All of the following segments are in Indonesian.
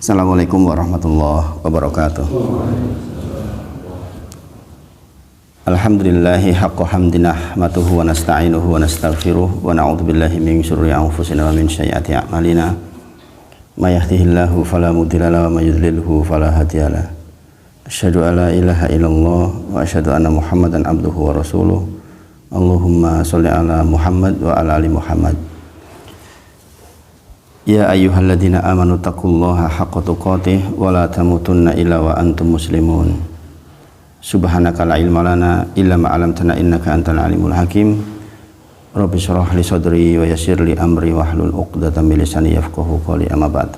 Assalamualaikum warahmatullahi wabarakatuh. Alhamdulillahi haqqa hamdina nahmaduhu wa nasta'inuhu wa nastaghfiruh wa na'udzu billahi min syururi anfusina wa min sayyiati a'malina. May yahdihillahu fala mudilla lahu wa may yudlilhu fala hadiyalah. Asyhadu an la ilaha illallah wa asyhadu anna Muhammadan abduhu wa rasuluh. Allahumma shalli ala Muhammad wa ala ali Muhammad. Ya ayyuhalladzina amanu taqullaha haqqa tuqatih wa la tamutunna illa wa antum muslimun. Subhanaka la ilma lana illa ma 'allamtana innaka antal alimul hakim. Rabbi shrah li sadri wa yassir li amri wahlul 'uqdatam min lisani yafqahu qawli. Amma ba'd.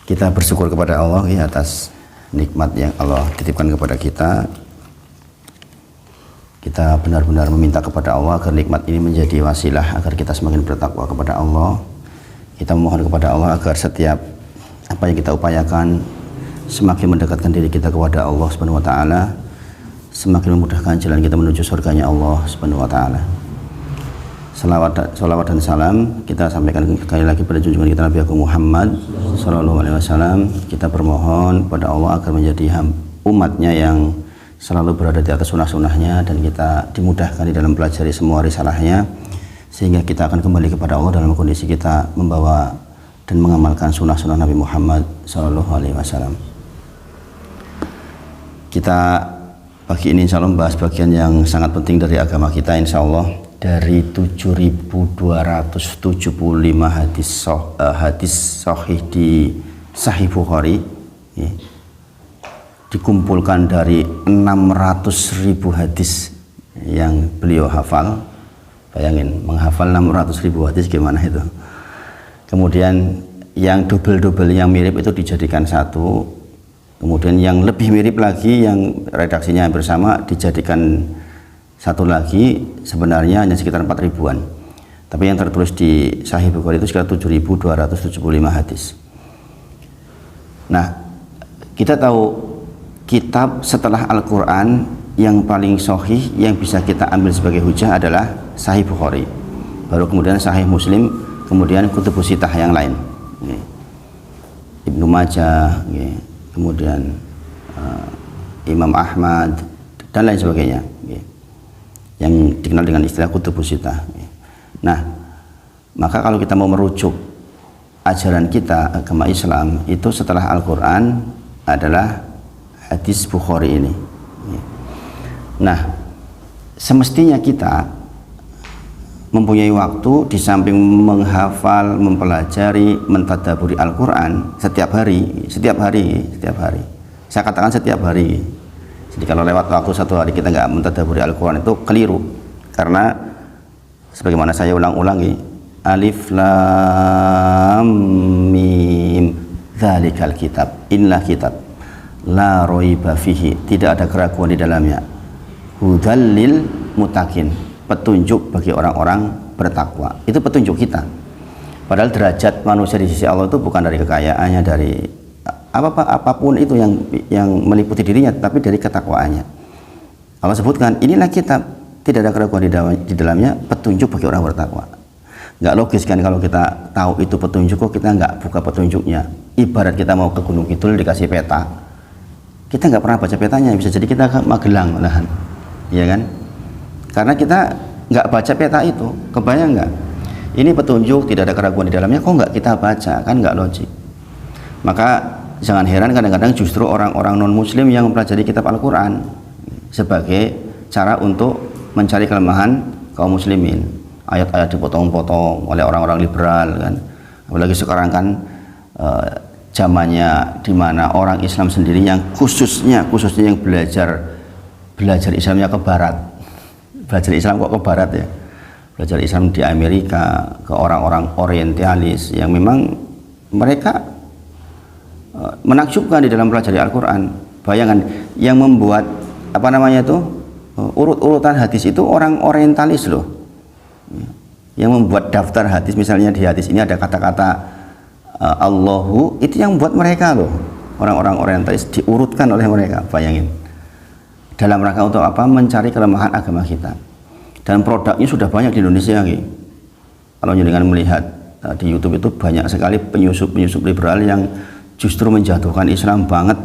Kita bersyukur kepada Allah ya atas nikmat yang Allah titipkan kepada kita. Kita benar-benar meminta kepada Allah agar nikmat ini menjadi wasilah agar kita semakin bertakwa kepada Allah. Kita memohon kepada Allah agar setiap apa yang kita upayakan semakin mendekatkan diri kita kepada Allah Subhanahu wa taala, semakin memudahkan jalan kita menuju surganya Allah Subhanahu wa taala. Salawat dan salam kita sampaikan sekali lagi pada junjungan kita Nabi Agung Muhammad sallallahu alaihi wasallam. Kita bermohon pada Allah agar menjadi umatnya yang selalu berada di atas sunnah-sunnahnya, dan kita dimudahkan di dalam pelajari semua risalahnya, sehingga kita akan kembali kepada Allah dalam kondisi kita membawa dan mengamalkan sunnah-sunnah Nabi Muhammad sallallahu alaihi wasallam. Kita pagi ini insya Allah membahas bagian yang sangat penting dari agama kita, insya Allah, dari 7.275 hadis sahih di Sahih Bukhari, ya, dikumpulkan dari 600.000 hadis yang beliau hafal. Bayangin, menghafal 600.000 hadis gimana itu. Kemudian yang double-double yang mirip itu dijadikan satu, kemudian yang lebih mirip lagi yang redaksinya hampir sama dijadikan satu lagi, sebenarnya hanya sekitar 4.000-an, tapi yang tertulis di Sahih Bukhari itu sekitar 7.275 hadis. Nah, kita tahu kitab setelah Al-Quran yang paling sahih yang bisa kita ambil sebagai hujah adalah Sahih Bukhari, baru kemudian Sahih Muslim, kemudian Kutubus Sittah yang lain, Ibnu Majah, kemudian Imam Ahmad dan lain sebagainya, yang dikenal dengan istilah Kutubus Sittah. Nah, maka kalau kita mau merujuk ajaran kita agama Islam itu setelah Al-Quran adalah hadis Bukhari ini. Nah, semestinya kita mempunyai waktu di samping menghafal, mempelajari, mentadaburi Al-Quran setiap hari. Saya katakan setiap hari. Jadi kalau lewat waktu satu hari kita nggak mentadaburi Al-Quran itu keliru, karena sebagaimana saya ulang-ulangi, alif lam mim dzalikal kitab, inilah kitab la raiba fihi, tidak ada keraguan di dalamnya, hudzal lil muttaqin, petunjuk bagi orang-orang bertakwa. Itu petunjuk kita. Padahal derajat manusia di sisi Allah itu bukan dari kekayaannya, dari apapun itu yang meliputi dirinya, tapi dari ketakwaannya. Allah sebutkan inilah kitab, tidak ada keraguan di dalamnya, petunjuk bagi orang bertakwa. Nggak logis kan kalau kita tahu itu petunjuk kok kita nggak buka petunjuknya. Ibarat kita mau ke Gunung Kidul dikasih peta, kita nggak pernah baca petanya, bisa jadi kita ke Magelang malahan, ya kan? Karena kita nggak baca peta itu. Kebayang nggak? Ini petunjuk, tidak ada keraguan di dalamnya, kok nggak kita baca? Kan nggak logik. Maka jangan heran kadang-kadang justru orang-orang non-muslim yang mempelajari kitab Al-Quran sebagai cara untuk mencari kelemahan kaum muslimin. Ayat-ayat dipotong-potong oleh orang-orang liberal, kan? Apalagi sekarang kan zamannya di mana orang Islam sendiri yang khususnya yang belajar Islamnya ke barat. Belajar Islam kok ke barat ya? Belajar Islam di Amerika, ke orang-orang orientalis yang memang mereka menakjubkan di dalam pelajari Al-Quran. Bayangkan yang membuat urut-urutan hadis itu orang orientalis loh. Yang membuat daftar hadis, misalnya di hadis ini ada kata-kata Allahu, itu yang buat mereka loh, orang-orang orientalis, diurutkan oleh mereka. Bayangin, dalam rangka untuk apa? Mencari kelemahan agama kita. Dan produknya sudah banyak di Indonesia. Kalau jenengan melihat di YouTube itu banyak sekali penyusup liberal yang justru menjatuhkan Islam banget.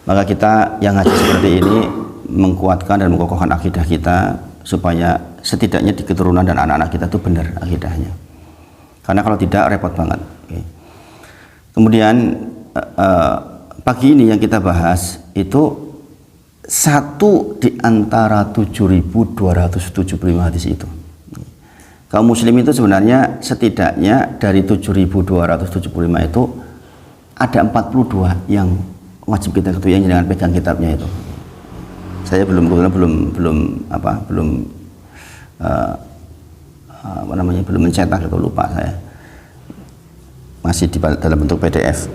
Maka kita yang ngaji seperti ini menguatkan dan mengokohkan akidah kita supaya setidaknya di keturunan dan anak-anak kita itu benar akidahnya. Karena kalau tidak repot banget. Kemudian pagi ini yang kita bahas itu satu di antara 7.275 hadis itu. Kaum muslim itu sebenarnya setidaknya dari 7.275 itu ada 42 yang wajib kita ketahui, yang jangan pegang kitabnya itu. Saya belum mencetak itu, lupa saya. Masih dalam bentuk PDF.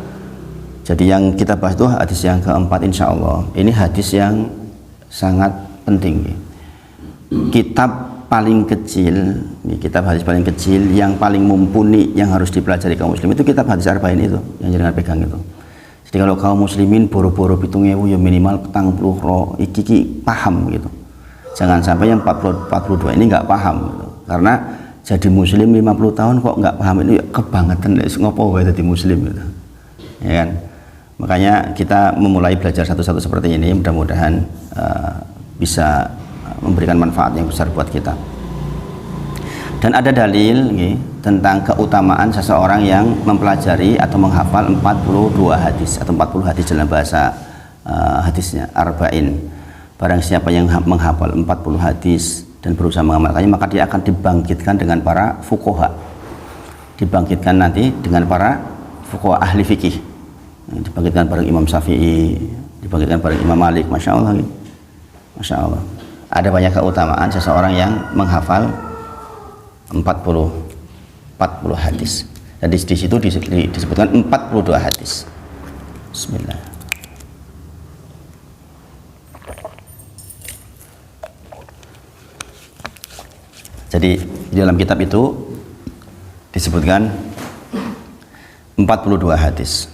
Jadi yang kita bahas itu hadis yang keempat insya Allah. Ini hadis yang sangat penting. Kitab paling kecil, kitab hadis paling kecil yang paling mumpuni yang harus dipelajari kaum muslim itu kitab hadis arba'in itu yang jangan pegang itu. Jadi kalau kaum muslimin boro-boro 7.000 ya minimal petang puluh roh iki paham gitu. Jangan sampai yang 42 ini nggak paham gitu. Karena jadi muslim 50 tahun kok nggak paham ini kebangetan, ngopo wae jadi muslim gitu. Ya kan? Makanya kita memulai belajar satu-satu seperti ini, mudah-mudahan bisa memberikan manfaat yang besar buat kita. Dan ada dalil tentang keutamaan seseorang yang mempelajari atau menghafal 42 hadis atau 40 hadis dalam bahasa hadisnya arba'in. Barang siapa yang menghafal 40 hadis dan berusaha mengamalkannya, maka dia akan dibangkitkan dengan para fuqaha. Dibangkitkan nanti dengan para fuqaha ahli fikih. Dibangkitkan bareng Imam Syafi'i, dibangkitkan bareng Imam Malik. Masya Allah, Masya Allah. Ada banyak keutamaan seseorang yang menghafal 40 hadis. Dan di situ disebutkan 42 hadis. Bismillah. Jadi di dalam kitab itu disebutkan 42 hadis.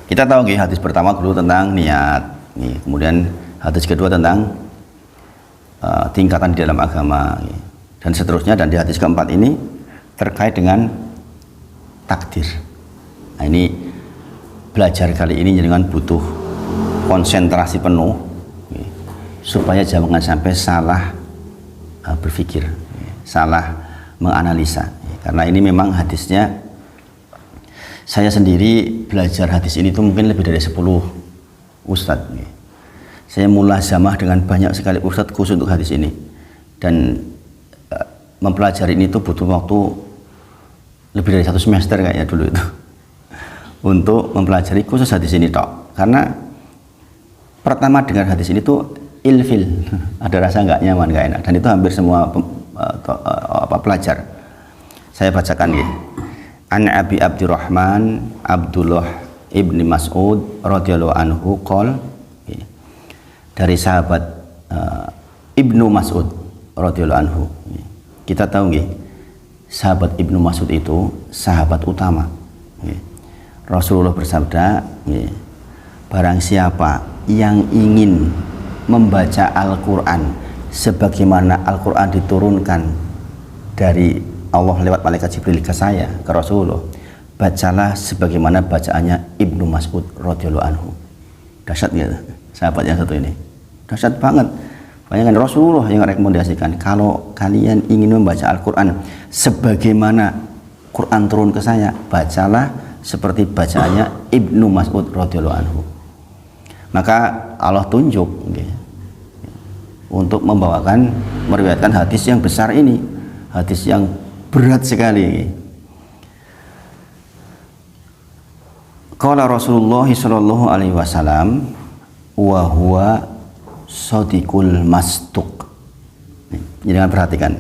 Kita tahu hadis pertama dulu tentang niat, kemudian hadis kedua tentang tingkatan di dalam agama, dan seterusnya, dan di hadis keempat ini terkait dengan takdir. Nah, ini belajar kali ini dengan butuh konsentrasi penuh supaya jangan sampai salah berpikir, salah menganalisa, karena ini memang hadisnya, saya sendiri belajar hadis ini tuh mungkin lebih dari 10 ustadz. Saya mulazamah dengan banyak sekali ustadz khusus untuk hadis ini, dan mempelajari ini tuh butuh waktu lebih dari 1 semester kayaknya dulu itu untuk mempelajari khusus hadis ini tok. Karena pertama dengar hadis ini tuh ilfil, ada rasa nggak nyaman, nggak enak, dan itu hampir semua pelajar. Saya bacakan ya. An Abi Abdurrahman Abdullah ibni Mas'ud radhiyallahu anhu qol, dari sahabat Ibnu Mas'ud radhiyallahu anhu. Kita tahu nggih, sahabat Ibnu Mas'ud itu sahabat utama. Rasulullah bersabda, barang siapa yang ingin membaca Al-Qur'an sebagaimana Al-Qur'an diturunkan dari Allah lewat malaikat Jibril ke saya, ke Rasulullah, bacalah sebagaimana bacaannya Ibnu Mas'ud radhiyallahu anhu. Dahsyat gitu sahabat yang satu ini, dahsyat banget. Bayangkan Rasulullah yang rekomendasikan, kalau kalian ingin membaca Al-Quran sebagaimana Quran turun ke saya, bacalah seperti bacaannya Ibnu Mas'ud radhiyallahu anhu. Maka Allah tunjuk untuk meriwayatkan hadis yang besar ini, hadis yang berat sekali. Qala Rasulullah sallallahu alaihi wasallam wa huwa shadiqul masduq. Jangan perhatikan.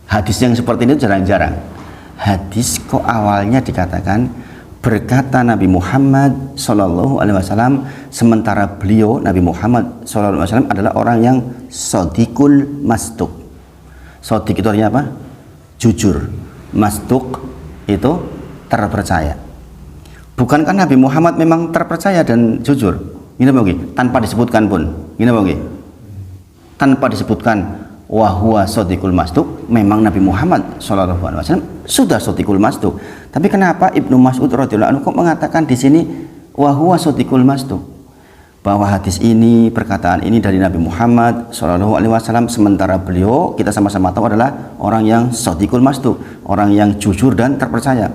Hadis yang seperti ini jarang-jarang. Hadis kok awalnya dikatakan berkata Nabi Muhammad sallallahu alaihi wasallam, sementara beliau Nabi Muhammad sallallahu alaihi wasallam adalah orang yang shadiqul masduq. Shadiq itu artinya apa? Jujur. Masduq itu terpercaya. Bukankah Nabi Muhammad memang terpercaya dan jujur? Gini bagi, tanpa disebutkan pun. Gini bagi, tanpa disebutkan wa huwa shadiqul masduq, memang Nabi Muhammad sallallahu alaihi wasallam sudah shadiqul masduq. Tapi kenapa Ibnu Mas'ud radhiyallahu anhu kok mengatakan di sini wa huwa shadiqul masduq, bahwa hadis ini, perkataan ini dari Nabi Muhammad sallallahu alaihi wasallam, sementara beliau kita sama-sama tahu adalah orang yang shadiqul masduq, orang yang jujur dan terpercaya.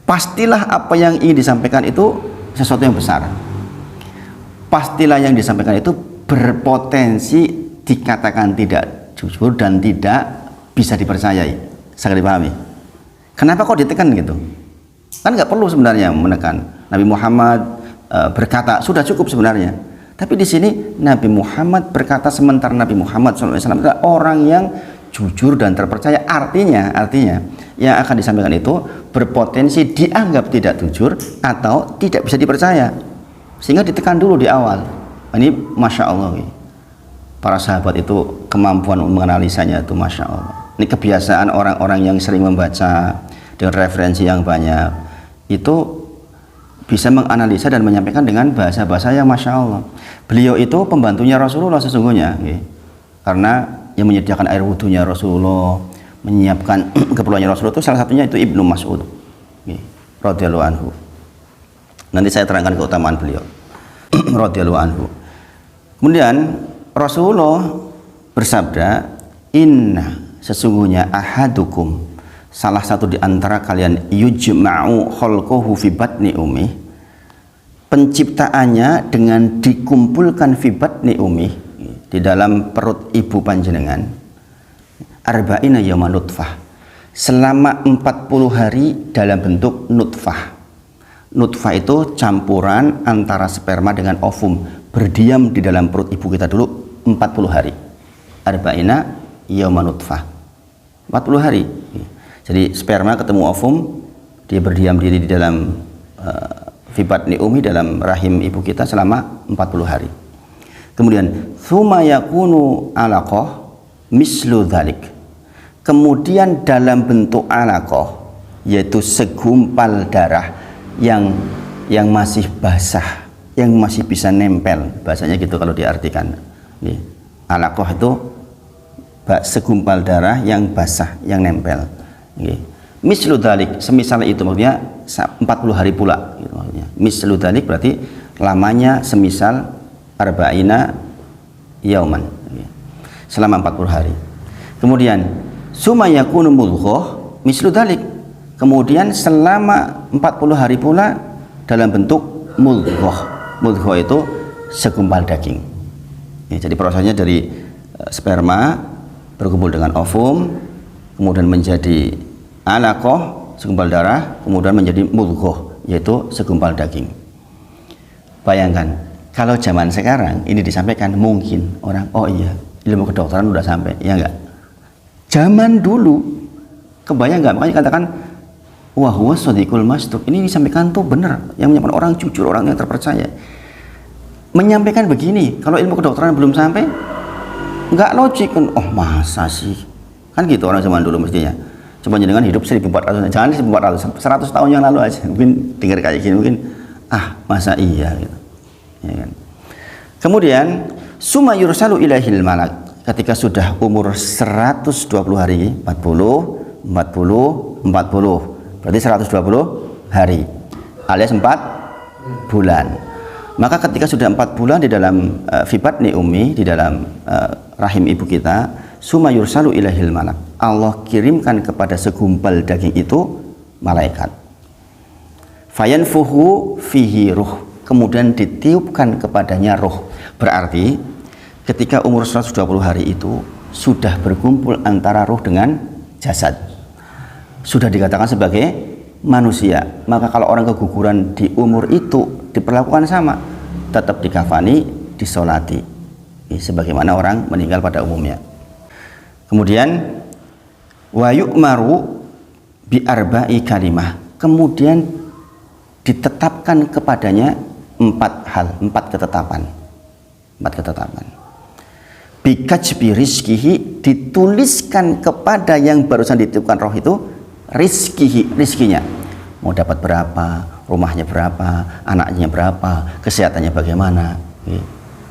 Pastilah apa yang ingin disampaikan itu sesuatu yang besar. Pastilah yang disampaikan itu berpotensi dikatakan tidak jujur dan tidak bisa dipercayai. Sangat dipahami. Kenapa kok ditekan gitu? Kan nggak perlu sebenarnya menekan. Nabi Muhammad berkata sudah cukup sebenarnya. Tapi di sini Nabi Muhammad berkata, sementara Nabi Muhammad SAW adalah orang yang jujur dan terpercaya. Artinya yang akan disampaikan itu berpotensi dianggap tidak jujur atau tidak bisa dipercaya, sehingga ditekan dulu di awal. Ini Masya Allah, para sahabat itu kemampuan menganalisanya itu Masya Allah. Ini kebiasaan orang-orang yang sering membaca dengan referensi yang banyak, itu bisa menganalisa dan menyampaikan dengan bahasa-bahasa yang Masya Allah. Beliau itu pembantunya Rasulullah sesungguhnya, karena yang menyediakan air wudhunya Rasulullah, menyiapkan keperluannya Rasulullah itu salah satunya itu Ibnu Mas'ud radhiyallahu anhu. Nanti saya terangkan keutamaan beliau radhiyallahu anhu. Kemudian Rasulullah bersabda, inna, sesungguhnya ahadukum, salah satu di antara kalian, yujma'u khalquhu fi batni ummi, penciptaannya dengan dikumpulkan fi batni ummi, di dalam perut ibu panjenengan, arba'ina yawma nutfah, selama 40 hari dalam bentuk nutfah. Nutfah itu campuran antara sperma dengan ovum, berdiam di dalam perut ibu kita dulu 40 hari. Arba'ina yawma nutfah, 40 hari. Jadi sperma ketemu ovum, dia berdiam diri di dalam fi batni ummi, dalam rahim ibu kita selama 40 hari. Kemudian tsumma yakunu alaqah mislu dzalik, kemudian dalam bentuk alaqah, yaitu segumpal darah yang masih basah, yang masih bisa nempel, bahasanya gitu kalau diartikan. Alaqah itu segumpal darah yang basah, yang nempel. Mislu dzalik, semisal itu, maksudnya 40 hari pula gitu maksudnya. Mislu dzalik berarti lamanya semisal arba'ina yauman, selama 40 hari. Kemudian summa yakunu mudghah mislu dzalik, kemudian selama 40 hari pula dalam bentuk mudghah. Mudghah itu segumpal daging. Jadi prosesnya dari sperma berkumpul dengan ovum, kemudian menjadi alaqah, segumpal darah, kemudian menjadi mudghah, yaitu segumpal daging. Bayangkan kalau zaman sekarang ini disampaikan, mungkin orang, oh iya, ilmu kedokteran udah sampai, ya enggak? Zaman dulu, kebayang enggak? Makanya katakan wa huwa shadiqul masduq, ini disampaikan tuh benar, yang menyampaikan orang jujur, orang yang terpercaya. Menyampaikan begini, kalau ilmu kedokteran belum sampai, enggak logik kan? Oh masa sih? Kan gitu orang zaman dulu mestinya. Coba dengan hidup 1400, jangan 1400, 100 tahun yang lalu aja, mungkin dengar kayak gini, mungkin masa iya gitu. Ya kan? Kemudian summa yursalu ilaihil malak, ketika sudah umur 120 hari, 40, berarti 120 hari alias 4 bulan. Maka ketika sudah 4 bulan di dalam fi batni ummi, di dalam rahim ibu kita, summa yursalu ilaihil malak, Allah kirimkan kepada segumpal daging itu malaikat. Fayanfuhu fihi ruh, kemudian ditiupkan kepadanya roh. Berarti ketika umur 120 hari itu sudah berkumpul antara roh dengan jasad, sudah dikatakan sebagai manusia. Maka kalau orang keguguran di umur itu diperlakukan sama, tetap dikafani, disolati, sebagaimana orang meninggal pada umumnya. Kemudian wa yu'maru bi arba'i kalimah, kemudian ditetapkan kepadanya 4 hal, 4 ketetapan. Bikajbi rizkihi, dituliskan kepada yang barusan ditiupkan roh itu rizkihi, rizkinya. Mau dapat berapa, rumahnya berapa, anaknya berapa, kesehatannya bagaimana,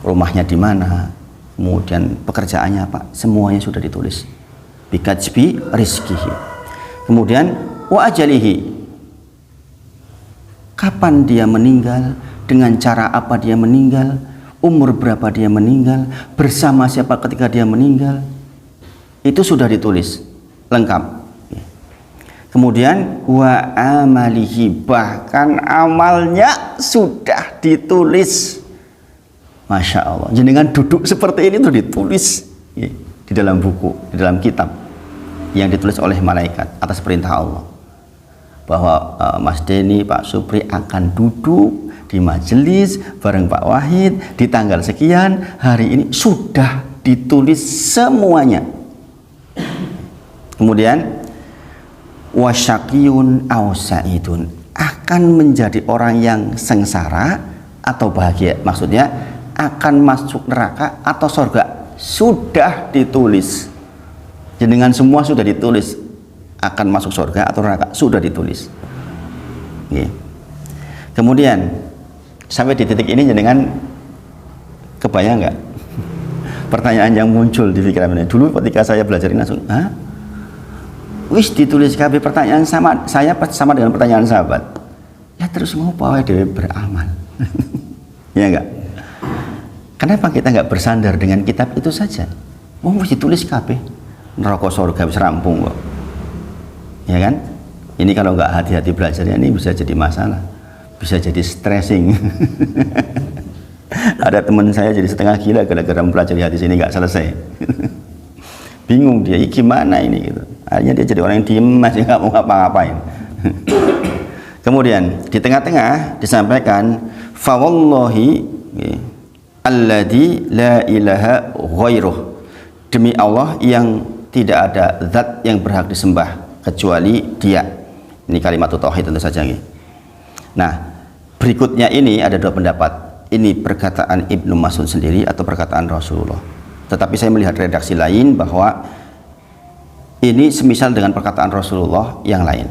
rumahnya di mana, kemudian pekerjaannya apa, semuanya sudah ditulis. Bikajbi rizkihi. Kemudian wa ajalihi, kapan dia meninggal, dengan cara apa dia meninggal, umur berapa dia meninggal, bersama siapa ketika dia meninggal, itu sudah ditulis lengkap. Kemudian wa amalihi, bahkan amalnya sudah ditulis. Masya Allah, jenengan duduk seperti ini tuh ditulis di dalam buku, di dalam kitab yang ditulis oleh malaikat atas perintah Allah, bahwa Mas Denny, Pak Supri akan duduk di majelis bareng Pak Wahid di tanggal sekian hari ini, sudah ditulis semuanya. Kemudian wasyaqiyun aw sa'idun, akan menjadi orang yang sengsara atau bahagia, maksudnya akan masuk neraka atau surga, sudah ditulis. Jenengan semua sudah ditulis akan masuk surga atau neraka, sudah ditulis. Kemudian sampai di titik ini jenengan kebayang nggak pertanyaan yang muncul di pikiran saya dulu ketika saya belajar ini? Langsung, hah? Wis ditulis KB, pertanyaan saya sama dengan pertanyaan sahabat. Ya terus mau bawa dewe beramal. Ya enggak? Kenapa kita enggak bersandar dengan kitab itu saja? Mau ditulis KB, neraka surga bisa rampung kok. Ya kan? Ini kalau enggak hati-hati belajarnya ini bisa jadi masalah, bisa jadi stressing. Ada teman saya jadi setengah gila gara-gara mempelajari hadis ini enggak selesai. Bingung dia, gimana ini gitu. Akhirnya dia jadi orang yang diem, masih nggak mau ngapa-ngapain. Kemudian di tengah-tengah disampaikan fawallahi alladzi la ilaha ghairuh, demi Allah yang tidak ada zat yang berhak disembah kecuali Dia. Ini kalimat tauhid tentu saja. Nah, berikutnya ini ada dua pendapat. Ini perkataan Ibnu Mas'ud sendiri atau perkataan Rasulullah. Tetapi saya melihat redaksi lain bahwa ini semisal dengan perkataan Rasulullah yang lain.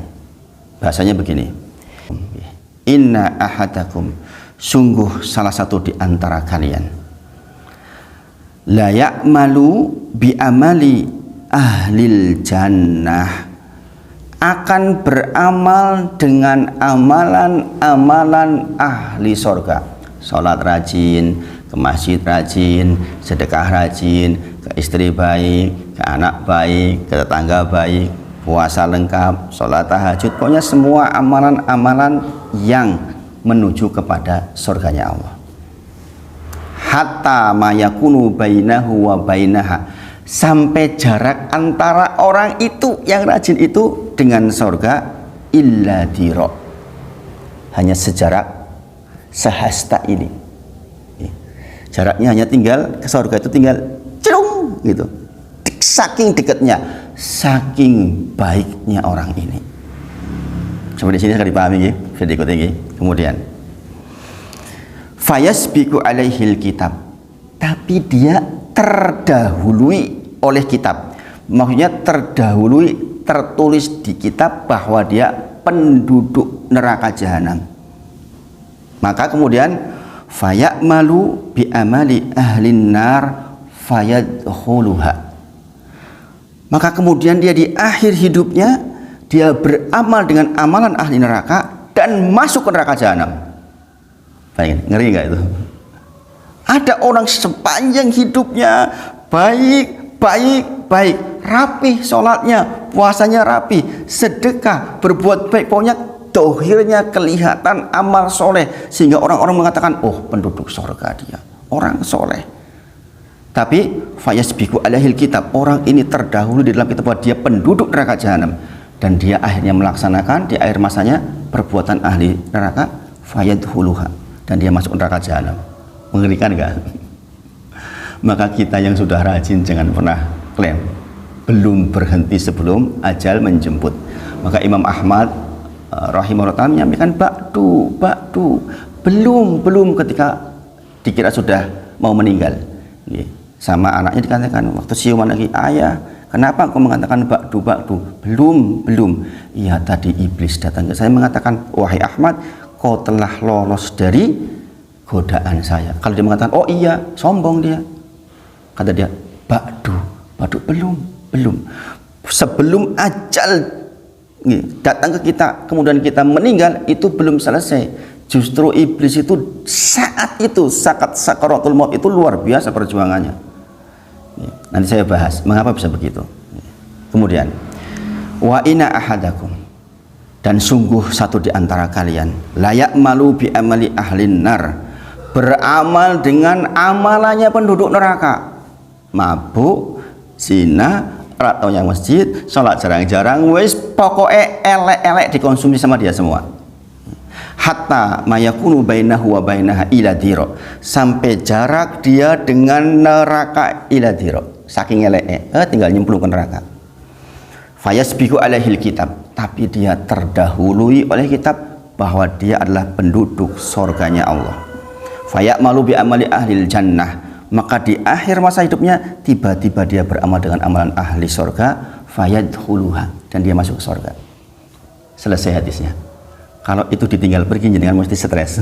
Bahasanya begini, inna ahadakum, sungguh salah satu di antara kalian, la ya'malu bi amali ahlil jannah, akan beramal dengan amalan-amalan ahli sorga. Sholat rajin, ke masjid rajin, sedekah rajin, ke istri baik, ke anak baik, ke tetangga baik, puasa lengkap, sholat tahajud, pokoknya semua amalan-amalan yang menuju kepada surganya Allah. Hatta ma yakunu bainahu wa bainaha, sampai jarak antara orang itu yang rajin itu dengan surga illa diro, hanya sejarak sehasta ini. Jaraknya hanya tinggal ke surga itu tinggal cerung gitu. Saking dekatnya, saking baiknya orang ini. Sampai di sini akan dipahami ya, bisa diikuti ya. Kemudian fayasbiqu alaihil kitab, tapi dia terdahului oleh kitab. Maksudnya terdahului, tertulis di kitab bahwa dia penduduk neraka jahanam. Maka kemudian fayamalu bi amali ahlin nar fayadkhuluha, maka kemudian dia di akhir hidupnya dia beramal dengan amalan ahli neraka dan masuk ke neraka jahanam. Bayangin, ngeri nggak itu? Ada orang sepanjang hidupnya baik, rapi sholatnya, puasanya rapi, sedekah, berbuat baik, pokoknya dohirnya kelihatan amal soleh, sehingga orang-orang mengatakan, oh penduduk surga dia, orang soleh. Tapi fayasbiqu alaihil kitab, orang ini terdahulu di dalam kitab bahwa dia penduduk neraka jahanam, dan dia akhirnya melaksanakan di akhir masanya perbuatan ahli neraka, fayadkhuluha, dan dia masuk neraka jahanam. Mengerikan enggak? Maka kita yang sudah rajin jangan pernah klaim belum berhenti sebelum ajal menjemput. Maka Imam Ahmad rahimahullah menyampaikan ba'du, belum ketika dikira sudah mau meninggal. Sama anaknya dikatakan waktu siuman lagi, ayah kenapa kau mengatakan ba'du? Belum. Iya, tadi iblis datang ke saya mengatakan, wahai Ahmad, kau telah lolos dari godaan saya. Kalau dia mengatakan, oh iya, sombong dia. Kata dia, ba'du belum. Sebelum ajal datang ke kita, kemudian kita meninggal, itu belum selesai. Justru iblis itu saat sakaratul maut itu luar biasa perjuangannya. Nanti saya bahas mengapa bisa begitu. Kemudian, wa inna ahadakum, dan sungguh satu di antara kalian, layak malu bi amali ahlin nar, beramal dengan amalannya penduduk neraka, mabuk, zina, rataunya masjid, sholat jarang-jarang, wis pokoknya elek-elek dikonsumsi sama dia semua. Hatta mayakunu bainahu wa bainaha ila diro, sampai jarak dia dengan neraka ila diro, saking eleknya tinggal nyemplung ke neraka. Fayasbiqu alaihil kitab, tapi dia terdahului oleh kitab bahwa dia adalah penduduk surganya Allah. Fayamalu bi amali ahlil jannah, maka di akhir masa hidupnya tiba-tiba dia beramal dengan amalan ahli surga, fayadkhuluha, dan dia masuk ke surga. Selesai hadisnya. Kalau itu ditinggal pergi jangan mesti stres.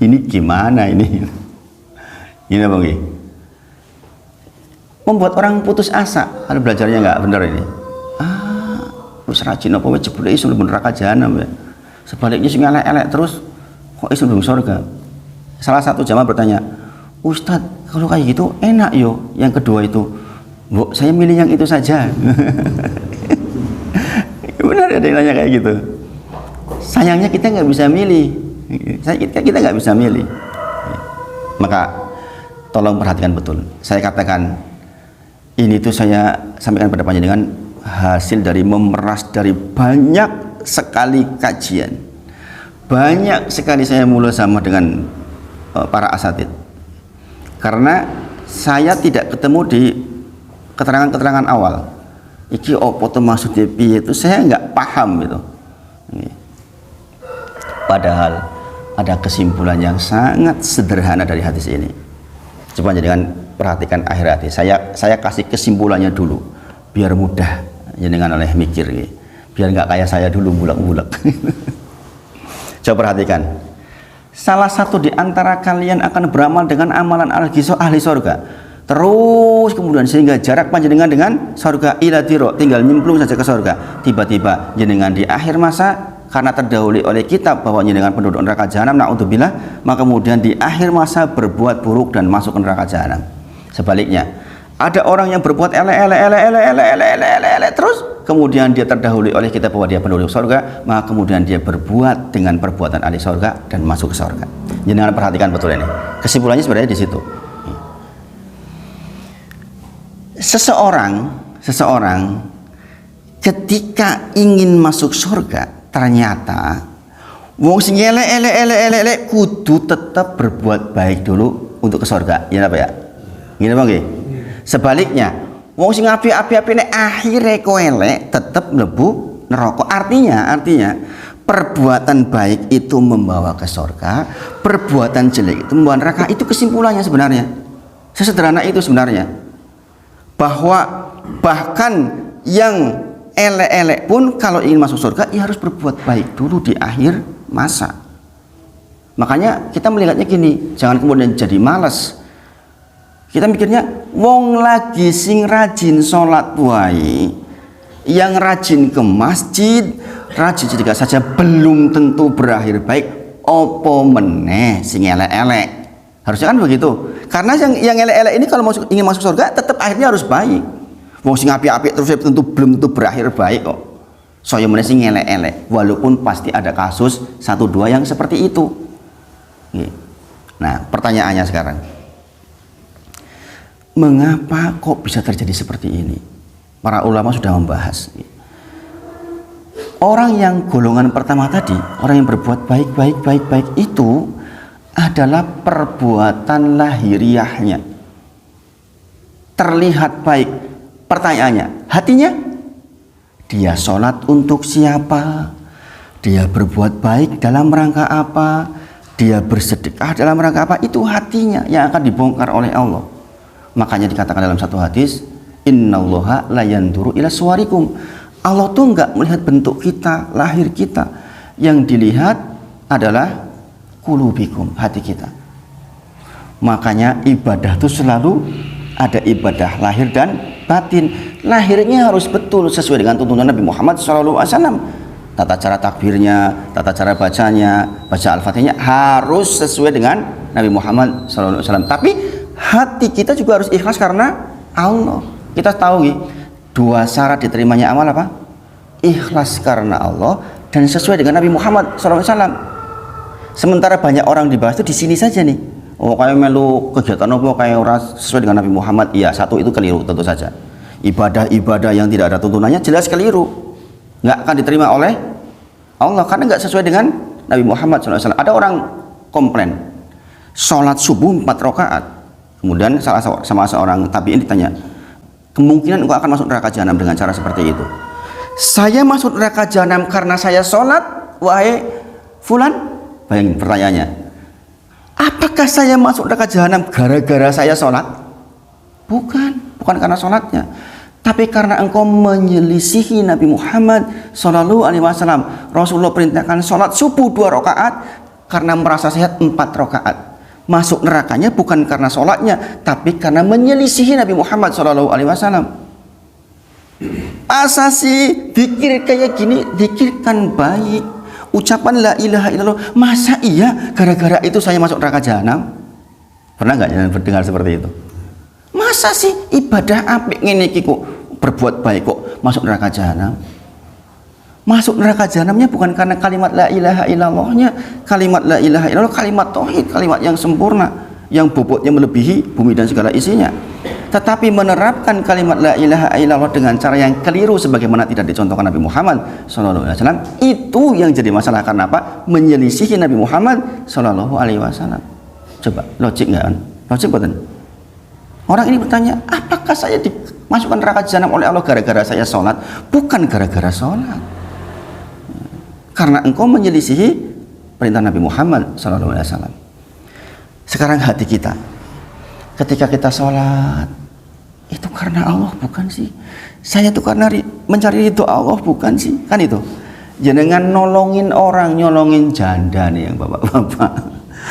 Ini gimana ini? Ini apa nggih? Membuat orang putus asa kalau belajarnya nggak benar ini. Wis rajin apa wae jebule iso mlebu neraka jahanam ya. Sebaliknya sing elek-elek terus kok iso mlebu surga. Salah satu jamaah bertanya, "Ustadz, kalau kayak gitu enak yo." Yang kedua itu, "Bu, saya milih yang itu saja." Benar ada yang nanya kayak gitu. Sayangnya kita nggak bisa milih. Kita nggak bisa milih. Maka tolong perhatikan betul. Saya katakan ini tuh saya sampaikan pada panjenengan hasil dari memeras dari banyak sekali kajian, banyak sekali saya mulai sama dengan para asatid, karena saya tidak ketemu di keterangan-keterangan awal iki opo tuh maksudnya piye itu saya nggak paham gitu. Padahal ada kesimpulan yang sangat sederhana dari hadis ini. Coba jangan perhatikan akhir hadis. Saya kasih kesimpulannya dulu biar mudah jenengan oleh mikir, biar nggak kayak saya dulu bulak-bulak. Coba perhatikan, salah satu di antara kalian akan beramal dengan amalan ahli surga, terus kemudian sehingga jarak panjenengan dengan surga ila diro, tinggal nyemplung saja ke surga. Tiba-tiba jenengan di akhir masa karena terdahului oleh kitab bahwa jenengan penduduk neraka jahanam, naudzubillah, maka kemudian di akhir masa berbuat buruk dan masuk ke neraka jahanam. Sebaliknya, ada orang yang berbuat elek terus kemudian dia terdahului oleh kita bahwa dia penduduk surga, maka kemudian dia berbuat dengan perbuatan ahli surga dan masuk ke surga. Jangan perhatikan betul ini. Kesimpulannya sebenarnya di situ. Seseorang ketika ingin masuk surga, ternyata wong sing elek kudu tetap berbuat baik dulu untuk ke surga. Ya apa ya? Gini Bang nggih. Sebaliknya, wong sing api-api nek akhire kok elek tetep mlebu neraka. Artinya perbuatan baik itu membawa ke surga, perbuatan jelek itu membawa neraka. Itu kesimpulannya sebenarnya. Sesederhana itu sebenarnya. Bahwa bahkan yang elek-elek pun kalau ingin masuk surga ya harus berbuat baik dulu di akhir masa. Makanya kita melihatnya gini, jangan kemudian jadi malas. Kita mikirnya wong lagi sing rajin sholat wae, yang rajin ke masjid, rajin sedekah saja belum tentu berakhir baik, opo meneh sing elek-elek. Harusnya kan begitu. Karena yang elek-elek ini kalau ingin masuk surga tetap akhirnya harus baik. Wong sing apik-apik terus belum tentu berakhir baik kok. Saya meneh sing elek-elek, walaupun pasti ada kasus 1-2 yang seperti itu. Nah, pertanyaannya sekarang, mengapa kok bisa terjadi seperti ini? Para ulama sudah membahas. Orang yang golongan pertama tadi, orang yang berbuat baik itu adalah perbuatan lahiriahnya. Terlihat baik. Pertanyaannya, hatinya? Dia sholat untuk siapa? Dia berbuat baik dalam rangka apa? Dia bersedekah dalam rangka apa? Itu hatinya yang akan dibongkar oleh Allah. Makanya dikatakan dalam satu hadis, innallaha la yanduru ila suwarikum. Allah tuh enggak melihat bentuk kita, lahir kita. Yang dilihat adalah kulubikum, hati kita. Makanya ibadah itu selalu ada ibadah lahir dan batin. Lahirnya harus betul sesuai dengan tuntunan Nabi Muhammad SAW. Tata cara takbirnya, tata cara bacanya, baca Al-Fatihahnya harus sesuai dengan Nabi Muhammad SAW. Tapi hati kita juga harus ikhlas karena Allah. Kita tahu nih, dua syarat diterimanya amal apa? Ikhlas karena Allah dan sesuai dengan Nabi Muhammad SAW. Sementara banyak orang dibahas itu di sini saja nih. Oh, kayak melu kegiatan apa kayak orang sesuai dengan Nabi Muhammad. Iya, satu itu keliru tentu saja. Ibadah-ibadah yang tidak ada tuntunannya jelas keliru. Nggak akan diterima oleh Allah karena nggak sesuai dengan Nabi Muhammad SAW. Ada orang komplain, sholat subuh 4 rakaat. Kemudian sama seorang tabi'in ditanya, kemungkinan engkau akan masuk neraka jahanam dengan cara seperti itu. Saya masuk neraka jahanam karena saya sholat, wahai fulan. Bayangin pertanyaannya, apakah saya masuk neraka jahanam gara-gara saya sholat? Bukan karena sholatnya, tapi karena engkau menyelisihi Nabi Muhammad SAW. Rasulullah perintahkan sholat subuh 2 rakaat karena merasa sehat 4 rakaat. Masuk nerakanya bukan karena sholatnya, tapi karena menyelisihi Nabi Muhammad SAW. Asasi dikir kayak gini, dikirkan baik. Ucapan la ilaha illallah, masa iya gara-gara itu saya masuk neraka jahanam? Pernah nggak dengar seperti itu? Masa sih ibadah apik ngene iki kok berbuat baik kok masuk neraka jahanam? Masuk neraka jahanamnya bukan karena kalimat la ilaha illallahnya. Kalimat la ilaha illallah kalimat tauhid, kalimat yang sempurna, yang bobotnya melebihi bumi dan segala isinya. Tetapi menerapkan kalimat la ilaha illallah dengan cara yang keliru sebagaimana tidak dicontohkan Nabi Muhammad SAW, itu yang jadi masalah. Karena apa? Menyelisihi Nabi Muhammad SAW. Coba logik nggak kan? Logik betul. Orang ini bertanya, apakah saya dimasukkan neraka jahanam oleh Allah gara-gara saya sholat? Bukan gara-gara sholat, karena engkau menyelisihi perintah Nabi Muhammad SAW. Sekarang hati kita, ketika kita sholat, itu karena Allah bukan sih? Saya itu karena mencari ridho Allah bukan sih? Kan itu. Jangan nolongin orang, nyolongin janda nih yang bapak-bapak.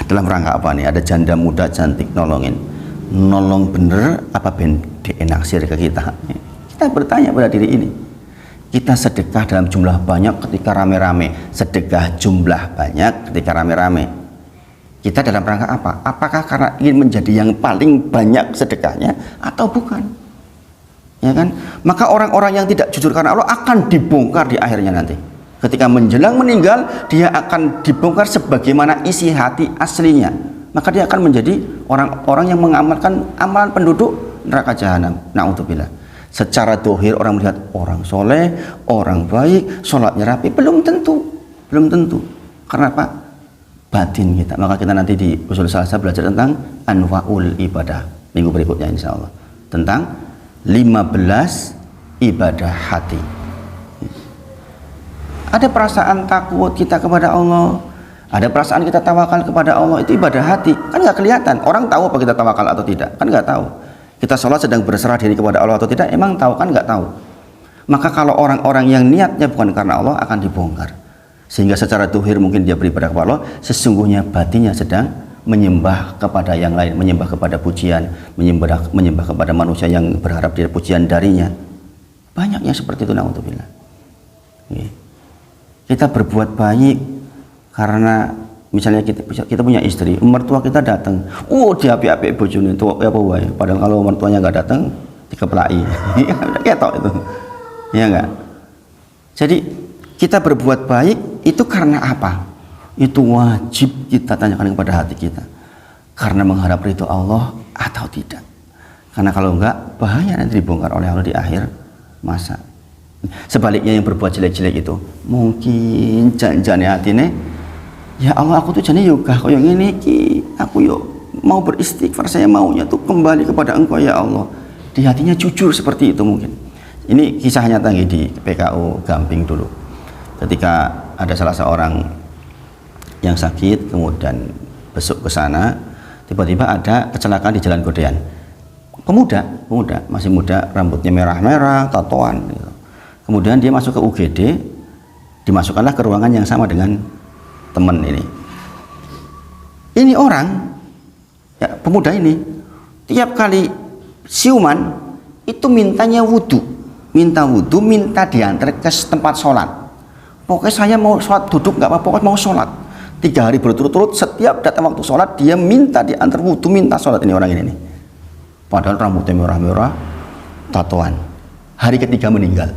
Dalam rangka apa nih? Ada janda muda cantik nolongin. Nolong bener apa ben dienaksir ke kita? Kita bertanya pada diri ini. Kita sedekah dalam jumlah banyak ketika rame-rame. Sedekah jumlah banyak ketika rame-rame. Kita dalam rangka apa? Apakah karena ingin menjadi yang paling banyak sedekahnya atau bukan? Ya kan? Maka orang-orang yang tidak jujur karena Allah akan dibongkar di akhirnya nanti. Ketika menjelang meninggal, dia akan dibongkar sebagaimana isi hati aslinya. Maka dia akan menjadi orang-orang yang mengamalkan amalan penduduk neraka jahanam. Na'udzubillah. Secara dohir orang melihat orang soleh, orang baik, sholatnya rapi, belum tentu. Karena apa? Batin kita. Maka kita nanti di usul salasa belajar tentang anwaul ibadah minggu berikutnya insya Allah, tentang 15 ibadah hati. Ada perasaan takut kita kepada Allah, ada perasaan kita tawakal kepada Allah, itu ibadah hati. Kan nggak kelihatan. Orang tahu apa kita tawakal atau tidak? Kan nggak tahu. Kita sholat sedang berserah diri kepada Allah atau tidak? Emang tahu? Kan nggak tahu. Maka kalau orang-orang yang niatnya bukan karena Allah akan dibongkar. Sehingga secara tuhir mungkin dia beribadah kepada Allah, sesungguhnya batinnya sedang menyembah kepada yang lain, menyembah kepada pujian, menyembah kepada manusia yang berharap dia pujian darinya. Banyak yang seperti itu, na'udzubillah. Kita berbuat baik karena misalnya kita punya istri, mertua kita datang, dia api-api bojone itu apa wae, padahal kalau mertuanya nggak datang dikeplai. Ketok itu. Ya enggak? Jadi kita berbuat baik itu karena apa? Itu wajib kita tanyakan kepada hati kita. Karena mengharap ridho Allah atau tidak. Karena kalau enggak, bahaya nanti dibongkar oleh Allah di akhir masa. Sebaliknya yang berbuat jelek-jelek itu, mungkin janjane hatine, ya Allah aku tuh jane yoga koyo ngene iki, aku yo mau beristighfar, saya maunya tuh kembali kepada Engkau ya Allah. Di hatinya jujur seperti itu mungkin. Ini kisah nyata di PKU Gamping dulu. Ketika ada salah seorang yang sakit, kemudian besuk ke sana, tiba-tiba ada kecelakaan di Jalan Godean. Pemuda, masih muda, rambutnya merah-merah, tatoan gitu. Kemudian dia masuk ke UGD, dimasukkanlah ke ruangan yang sama dengan teman ini. Ini orang, ya pemuda ini, tiap kali siuman itu mintanya wudhu, minta diantar ke tempat sholat. Pokoknya saya mau sholat duduk nggak apa-apa, pokoknya mau sholat. 3 hari berturut-turut setiap datang waktu sholat dia minta diantar wudhu, minta sholat. Ini orang ini nih. Padahal rambutnya merah-merah, tatoan. Hari ketiga meninggal.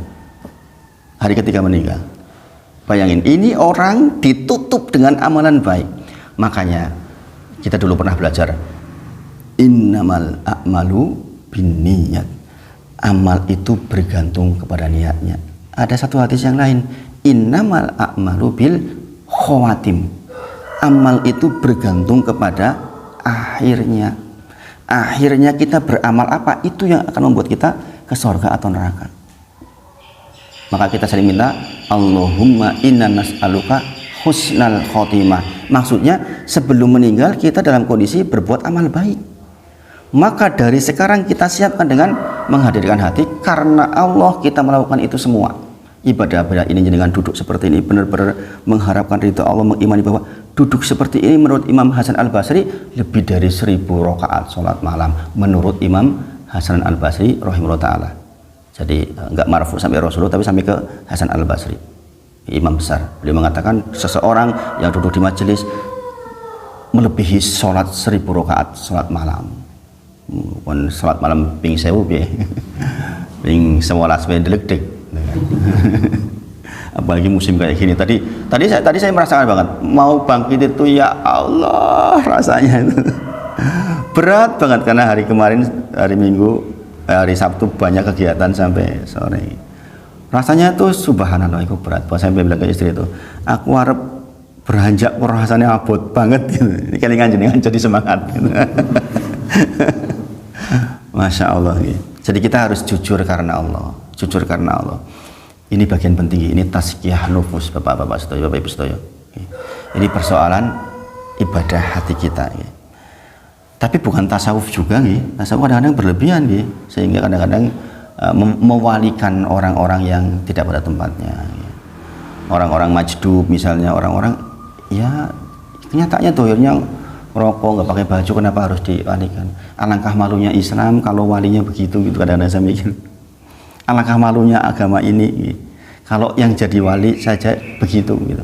Bayangin, ini orang ditutup dengan amalan baik. Makanya kita dulu pernah belajar innamal a'malu binniyat. Amal itu bergantung kepada niatnya. Ada satu hadis yang lain, innamal a'malu bil khawatim. Amal itu bergantung kepada akhirnya. Akhirnya kita beramal apa, itu yang akan membuat kita ke surga atau neraka. Maka kita sering minta Allahumma inna nas'aluka husnal khotimah. Maksudnya sebelum meninggal kita dalam kondisi berbuat amal baik. Maka dari sekarang kita siapkan dengan menghadirkan hati, karena Allah kita melakukan itu semua. Ibadah ini dengan duduk seperti ini benar-benar mengharapkan ridho Allah, mengimani bahwa duduk seperti ini menurut Imam Hasan Al-Basri lebih dari 1000 rakaat sholat malam menurut Imam Hasan Al-Basri rahimahullah ta'ala. Jadi enggak marfu sampai Rasulullah, tapi sampai ke Hasan Al-Basri, imam besar. Beliau mengatakan seseorang yang duduk di majelis melebihi sholat 1000 rakaat sholat malam. Bukan sholat malam ping sewu piye. Ping 11 delik-delik. Apalagi musim kayak gini. Tadi saya merasakan banget mau bangkit itu, ya Allah, rasanya itu berat banget karena hari kemarin, hari Minggu, hari Sabtu banyak kegiatan sampai sore. Rasanya tuh subhanallah itu berat. Pas saya bilang ke istri itu, aku harap beranjak rasanya abot banget gitu. Ini kelingan jenengan jadi semangat gitu. Masya Allah gitu. Jadi kita harus jujur karena Allah. Jujur karena Allah. Ini bagian penting, ini tazkiyah nufus, Bapak-bapak sedaya, Bapak Ibu sedaya. Ini persoalan ibadah hati kita. Tapi bukan tasawuf juga, tasawuf kadang-kadang berlebihan, sehingga kadang-kadang mewalikan orang-orang yang tidak pada tempatnya. Orang-orang majdub misalnya, orang-orang ya kenyataannya dohirnya rokok, nggak pakai baju, kenapa harus diwalikan? Alangkah malunya Islam kalau walinya begitu gitu, kadang-kadang saya mikir. Alangkah malunya agama ini kalau yang jadi wali saja begitu gitu.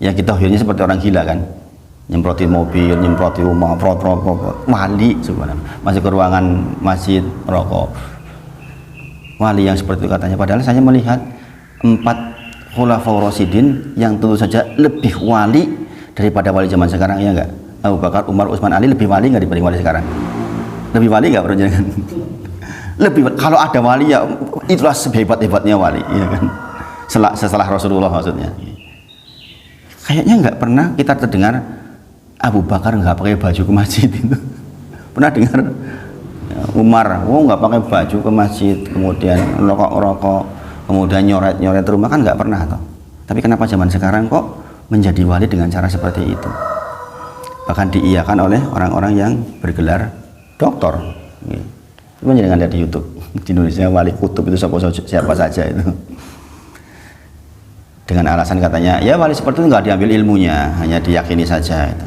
Ya kita akhirnya seperti orang gila kan, nyemproti mobil, nyemproti rumah, wali subhanallah, masuk ke ruangan masjid rokok, wali yang seperti itu katanya. Padahal saya melihat 4 khulafaur rasyidin yang tentu saja lebih wali daripada wali zaman sekarang, ya enggak? Abu Bakar, Umar, Utsman, Ali lebih wali nggak dibanding wali sekarang? Lebih wali nggak, bro? Lebih, kalau ada wali ya itulah sehebat-hebatnya wali, ya kan? Setelah Rasulullah maksudnya. Kayaknya nggak pernah kita terdengar Abu Bakar nggak pakai baju ke masjid itu. Pernah dengar Umar, nggak pakai baju ke masjid, kemudian rokok, kemudian nyoret rumah, kan nggak pernah toh. Tapi kenapa zaman sekarang kok menjadi wali dengan cara seperti itu? Bahkan diiyakan oleh orang-orang yang bergelar doktor. Itu jangan lihat di YouTube di Indonesia, wali kutub itu siapa saja itu, dengan alasan katanya ya wali seperti itu nggak diambil ilmunya, hanya diyakini saja. Itu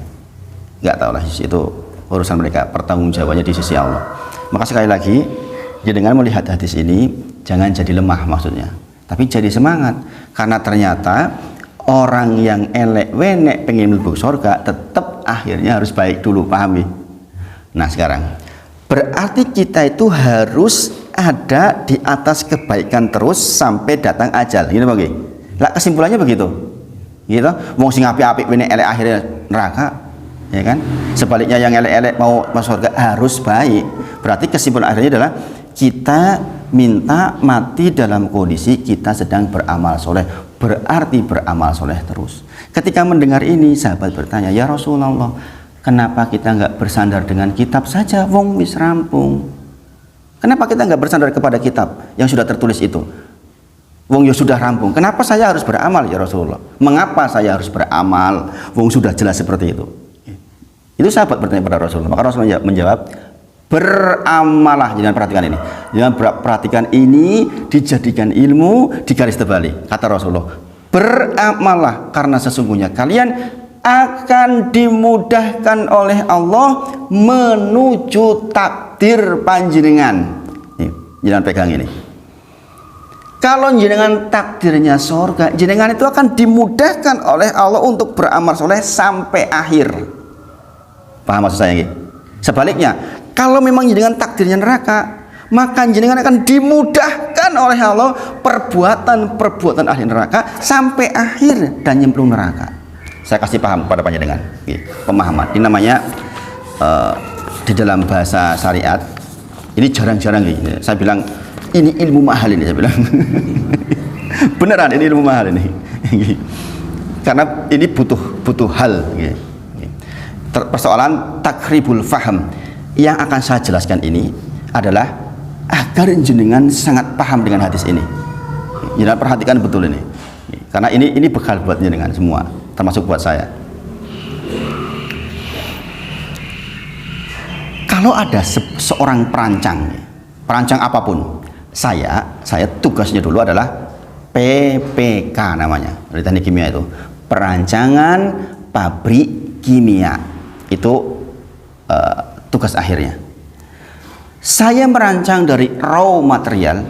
nggak tahu lah, itu urusan mereka, pertanggungjawabannya di sisi Allah. Maka sekali lagi, dengan melihat hadis ini jangan jadi lemah maksudnya, tapi jadi semangat, karena ternyata orang yang elek wenek pengen mlebu surga tetap akhirnya harus baik dulu, pahami? Nah sekarang berarti kita itu harus ada di atas kebaikan terus sampai datang ajal, gitu bagi. Lah kesimpulannya begitu, gitu. Wong sing apik-apik wenek elek akhirnya neraka, ya kan? Sebaliknya yang elek-elek mau masuk surga harus baik. Berarti kesimpulan akhirnya adalah kita minta mati dalam kondisi kita sedang beramal soleh, berarti beramal soleh terus. Ketika mendengar ini, sahabat bertanya, ya Rasulullah, kenapa kita nggak bersandar dengan kitab saja? Wong wis rampung. Kenapa kita nggak bersandar kepada kitab yang sudah tertulis itu? Wong ya sudah rampung. Kenapa saya harus beramal ya Rasulullah? Mengapa saya harus beramal? Wong sudah jelas seperti itu. Itu sahabat bertanya pada Rasulullah. Maka Rasulullah menjawab, beramalah. Jangan perhatikan ini. Jangan perhatikan ini, dijadikan ilmu, digaris tebali. Kata Rasulullah, beramalah karena sesungguhnya kalian akan dimudahkan oleh Allah menuju takwa. takdir panjenengan. Nih, jangan pegang ini. Kalau jenengan takdirnya surga, jenengan itu akan dimudahkan oleh Allah untuk beramal soleh sampai akhir. Paham maksud saya? Sebaliknya, kalau memang jenengan takdirnya neraka, maka jenengan akan dimudahkan oleh Allah perbuatan-perbuatan ahli neraka sampai akhir dan nyemplung neraka. Saya kasih paham pada panjenengan, pemahaman. Ini namanya di dalam bahasa syariat. Ini jarang-jarang gitu. Saya bilang ini ilmu mahal ini, saya bilang. Beneran ini ilmu mahal ini. Karena ini butuh hal. Persoalan takribul faham yang akan saya jelaskan ini adalah agar jenengan sangat paham dengan hadis ini. Jenengan perhatikan betul ini. Karena ini bekal buat jenengan semua, termasuk buat saya. Kalau ada seorang perancang apapun, saya tugasnya dulu adalah PPK namanya, dari teknik kimia itu, perancangan pabrik kimia. Itu tugas akhirnya. Saya merancang dari raw material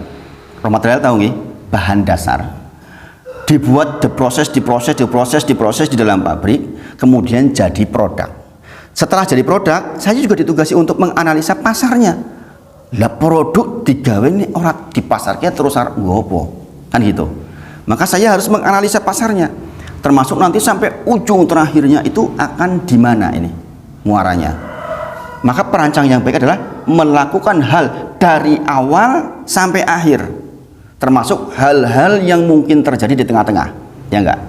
tahu nggih, bahan dasar, dibuat diproses di dalam pabrik, kemudian jadi produk. Setelah jadi produk, saya juga ditugasi untuk menganalisa pasarnya. Lah produk digawe ini orang di pasarnya terus ngopo, kan gitu. Maka saya harus menganalisa pasarnya, termasuk nanti sampai ujung terakhirnya itu akan di mana ini muaranya. Maka perancang yang baik adalah melakukan hal dari awal sampai akhir, termasuk hal-hal yang mungkin terjadi di tengah-tengah, ya enggak?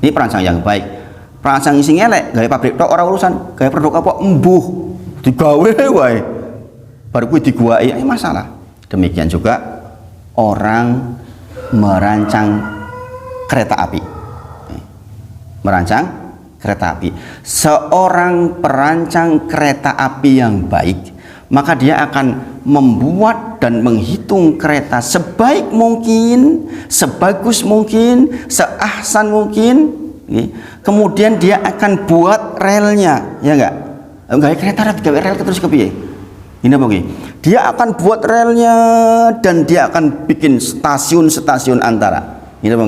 Ini perancang yang baik. Perancang isi ngelek, gawe pabrik tok orang urusan, gawe produk apa embuh, digawe wae. Baru kuwi diguai, masalah. Demikian juga orang merancang kereta api. Merancang kereta api. Seorang perancang kereta api yang baik, maka dia akan membuat dan menghitung kereta sebaik mungkin, sebagus mungkin, seahsan mungkin. Kemudian dia akan buat relnya, ya enggak? Enggak kereta rel terus kepiye? Ini apa? Dia akan buat relnya dan dia akan bikin stasiun-stasiun antara. Ini apa?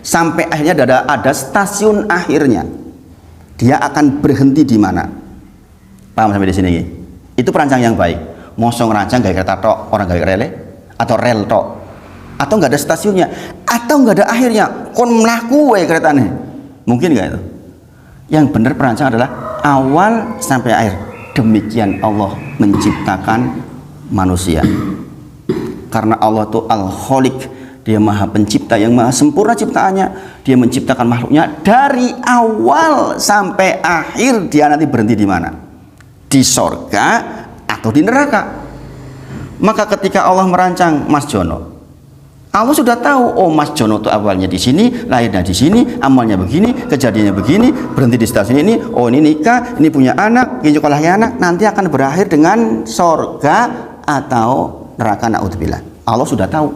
Sampai akhirnya ada stasiun akhirnya. Dia akan berhenti di mana? Paham sampai di sini? Itu perancang yang baik. Mosong rancang gaya kereta tok, orang gaya rel atau rel tok, atau nggak ada stasiunnya, atau nggak ada akhirnya. Kon melaku keretanya. Mungkin nggak itu? Yang benar perancang adalah awal sampai akhir. Demikian Allah menciptakan manusia. Karena Allah itu Al-Khaliq, Dia Maha Pencipta yang maha sempurna ciptaannya. Dia menciptakan makhluknya dari awal sampai akhir. Dia nanti berhenti di mana? Di sorga atau di neraka. Maka ketika Allah merancang Mas Jono, Allah sudah tahu, oh Mas Jono itu awalnya di sini, lahirnya di sini, amalnya begini, kejadiannya begini, berhenti di stasiun ini, oh ini nikah, ini punya anak, ini juga lahir anak, nanti akan berakhir dengan sorga atau neraka, naudzubillah. Allah sudah tahu,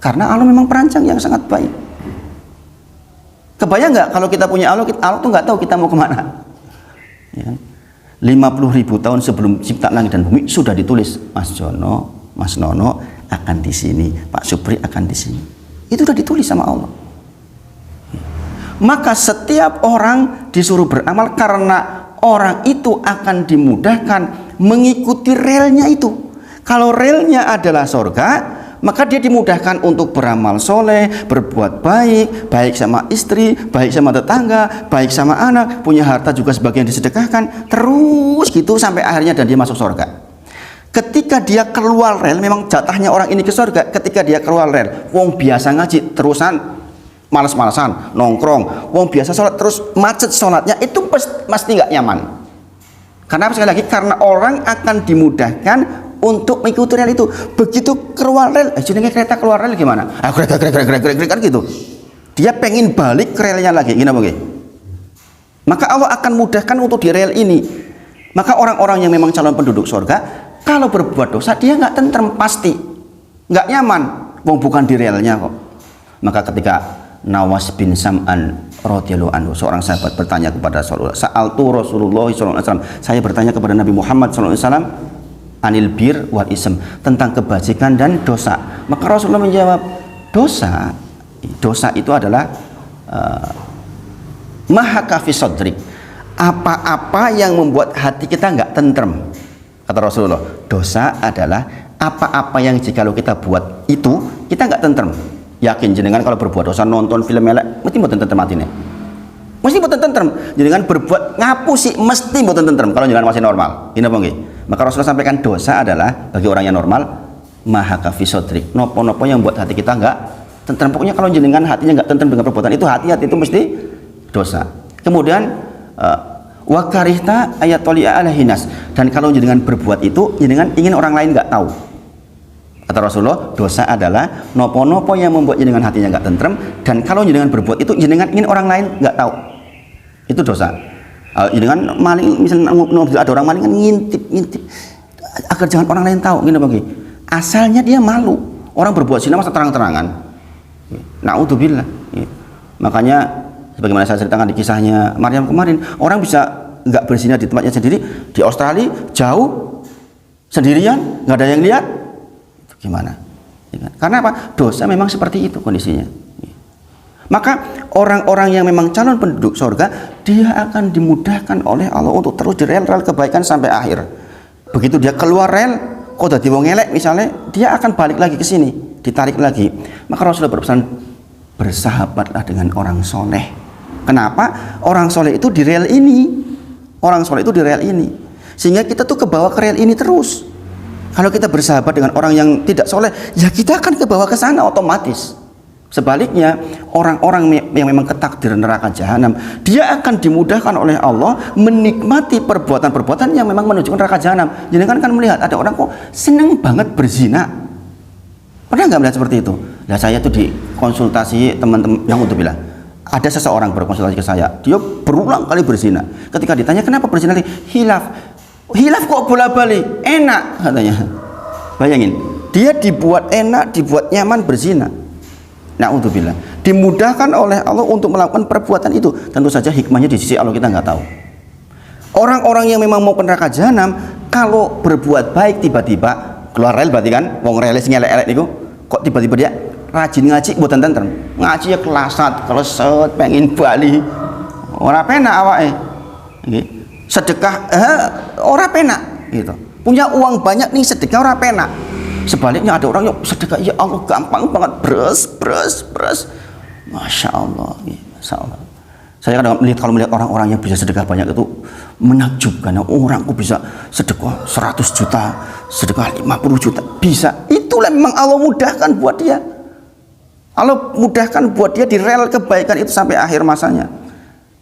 karena Allah memang perancang yang sangat baik. Kebayang nggak kalau kita punya Allah tuh nggak tahu kita mau kemana. Ya. 50.000 tahun sebelum cipta langit dan bumi sudah ditulis, Mas Jono, Mas Nono akan di sini, Pak Supri akan di sini. Itu sudah ditulis sama Allah. Maka setiap orang disuruh beramal karena orang itu akan dimudahkan mengikuti relnya itu. Kalau relnya adalah sorga, maka dia dimudahkan untuk beramal soleh, berbuat baik, baik sama istri, baik sama tetangga, baik sama anak, punya harta juga sebagian disedekahkan, terus gitu sampai akhirnya dan dia masuk sorga. Ketika dia keluar rel, memang jatahnya orang ini ke surga. Ketika dia keluar rel, wong biasa ngaji terusan malas-malasan nongkrong, wong biasa sholat terus macet sholatnya, itu pasti nggak nyaman. Karena sekali lagi, karena orang akan dimudahkan untuk mengikuti rel itu. Begitu keluar rel, jenenge kereta keluar rel gimana? Kereta kan gitu. Dia pengen balik ke relnya lagi, gini apa? Maka Allah akan mudahkan untuk di rel ini. Maka orang-orang yang memang calon penduduk surga, kalau berbuat dosa dia nggak tentrem, pasti nggak nyaman, wong bukan di relnya kok. Maka ketika Nawas bin Sam'an radhiyallahu anhu, seorang sahabat bertanya kepada Rasulullah, sa'altu Rasulullah sallallahu alaihi wasallam, saya bertanya kepada Nabi Muhammad sallallahu alaihi wasallam, anil bir wal ism, tentang kebajikan dan dosa. Maka Rasulullah menjawab, dosa itu adalah maha kafi sodrik, apa-apa yang membuat hati kita nggak tentrem. Kata Rasulullah, dosa adalah apa-apa yang jikalau kita buat itu kita nggak tentrem. Yakin jenengan kalau berbuat dosa, nonton film elek mesti mboten tentrem atine, mesti mboten tentrem. Jenengan berbuat ngapusi mesti mboten tentrem kalau jenengan masih normal. Ini apa nggih? Maka Rasulullah sampaikan dosa adalah bagi orang yang normal maha kafi sodrik, nopo-nopo yang buat hati kita nggak tentrem. Pokoknya kalau jenengan hatinya nggak tentrem dengan perbuatan itu, hati-hati itu mesti dosa. Kemudian wakarihta ayat tolia alahinas, dan kalau jenengan berbuat itu jenengan ingin orang lain nggak tahu. Kata Rasulullah, dosa adalah nopo-nopo yang membuat jenengan hatinya nggak tentrem, dan kalau jenengan berbuat itu jenengan ingin orang lain nggak tahu, itu dosa. Jenengan maling, misalnya ada orang maling kan ngintip agar jangan orang lain tahu, gini bagi. Asalnya dia malu, orang berbuat zina masa terang-terangan. Naudzubillah. Makanya sebagaimana saya ceritakan di kisahnya Maryam kemarin, orang bisa nggak berzina di tempatnya sendiri di Australia, jauh sendirian, nggak ada yang lihat. Gimana? Karena apa? Dosa memang seperti itu kondisinya. Maka orang-orang yang memang calon penduduk surga, dia akan dimudahkan oleh Allah untuk terus di rel-rel kebaikan sampai akhir. Begitu dia keluar rel, kok udah diwong elek misalnya, dia akan balik lagi ke sini, ditarik lagi. Maka Rasulullah berpesan, bersahabatlah dengan orang soleh. Kenapa? Orang soleh itu di rel ini, orang soleh itu di rel ini, sehingga kita tuh kebawa ke rel ini terus. Kalau kita bersahabat dengan orang yang tidak soleh, ya kita akan kebawa ke sana otomatis. Sebaliknya, orang-orang yang memang ketakdiran neraka jahanam, dia akan dimudahkan oleh Allah menikmati perbuatan-perbuatan yang memang menuju neraka jahanam. Jadi kan melihat ada orang kok seneng banget berzina. Pernah nggak melihat seperti itu? Nah, saya tuh dikonsultasi teman-teman yang untuk bilang, ada seseorang berkonsultasi ke saya, dia berulang kali berzina. Ketika ditanya kenapa berzina, hilaf kok bola-balik, enak katanya. Bayangin, dia dibuat enak, dibuat nyaman berzina. Na'udzubillah, dimudahkan oleh Allah untuk melakukan perbuatan itu. Tentu saja hikmahnya di sisi Allah kita nggak tahu. Orang-orang yang memang mau ke neraka jahanam, kalau berbuat baik tiba-tiba keluar rel, berarti kan wong relis ngelek-elek niku, kok tiba-tiba dia rajin ngaji mboten tentrem. Ngaji ya kelasat, kalau set pengen bali. Ora penak awake. Nggih. Sedekah ora penak gitu. Punya uang banyak nih sedekah ora penak. Sebaliknya ada orang yang sedekah, ya Allah gampang banget, bres. Masya Allah, Masya Allah. Saya kadang kalau melihat orang-orang yang bisa sedekah banyak itu menakjubkan. Orang kok bisa sedekah 100 juta, sedekah 50 juta, bisa. Itulah memang Allah mudahkan buat dia. Allah mudahkan buat dia di rel kebaikan itu sampai akhir masanya.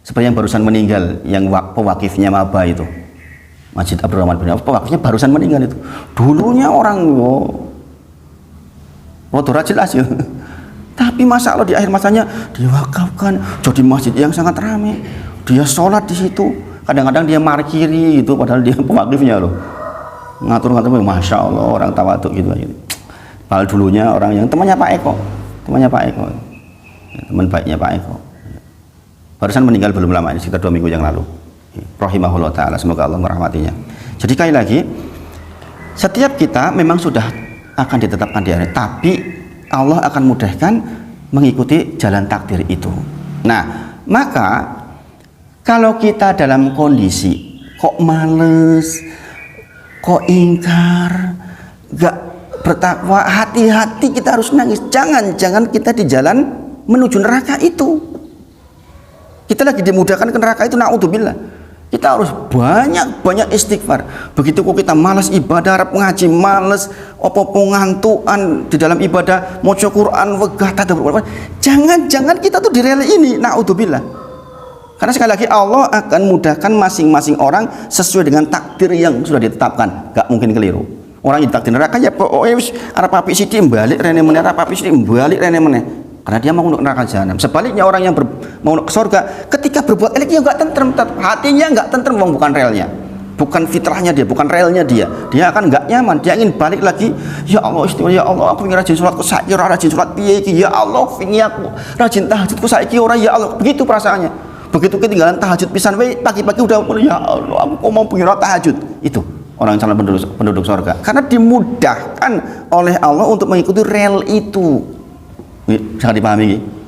Seperti yang barusan meninggal, yang pewakifnya Maba itu, Masjid Abdurrahman bin Auf, pewakifnya barusan meninggal itu. Dulunya orang rotora jelas ya. Tapi Masya Allah di akhir masanya diwakafkan jadi masjid yang sangat ramai. Dia sholat di situ. Kadang-kadang dia markiri itu, padahal dia pewakifnya loh. Ngatur-ngatur, Masya Allah orang tawaduk gitu aja. Padahal dulunya orang yang temannya Pak Eko, teman baiknya Pak Eko. Barusan meninggal belum lama ini, sekitar 2 minggu yang lalu. Rahimahullah ta'ala, semoga Allah merahmatinya. Jadi sekali lagi, setiap kita memang sudah akan ditetapkan di akhirat, tapi Allah akan mudahkan mengikuti jalan takdir itu. Nah, maka kalau kita dalam kondisi kok males, kok ingkar, gak bertakwa, hati-hati, kita harus nangis. Jangan kita di jalan menuju neraka itu. Kita lagi dimudahkan ke neraka itu, na'udzubillah. Kita harus banyak istighfar. Begitu kok kita malas ibadah, harap ngaji, malas opo-opo ngantuan di dalam ibadah, maca Quran, wegah tadabbur. Jangan kita tuh di rel ini, na'udzubillah. Karena sekali lagi Allah akan mudahkan masing-masing orang sesuai dengan takdir yang sudah ditetapkan. Gak mungkin keliru. Orang yang takdir neraka ya pokoknya wis arep apik sithik balik rene meneh, arep apik sithik balik rene meneh. Karena dia mau untuk neraka jahanam. Sebaliknya orang yang mau ke surga, ketika berbuat elek dia nggak tentrem, hatinya nggak tentrem, bukan relnya, bukan fitrahnya dia, bukan relnya dia akan nggak nyaman, dia ingin balik lagi. Ya Allah istighfar, ya Allah aku ingin rajin sholatku saiki ora rajin sholat piye iki, ya Allah ingin aku rajin tahajudku saiki ora, ya Allah. Begitu perasaannya. Begitu ketinggalan tahajud pisan wae pagi-pagi udah ya Allah aku kok mau pengen tahajud. Itu orang calon penduduk surga? Karena dimudahkan oleh Allah untuk mengikuti rel itu. Bisa dipahami?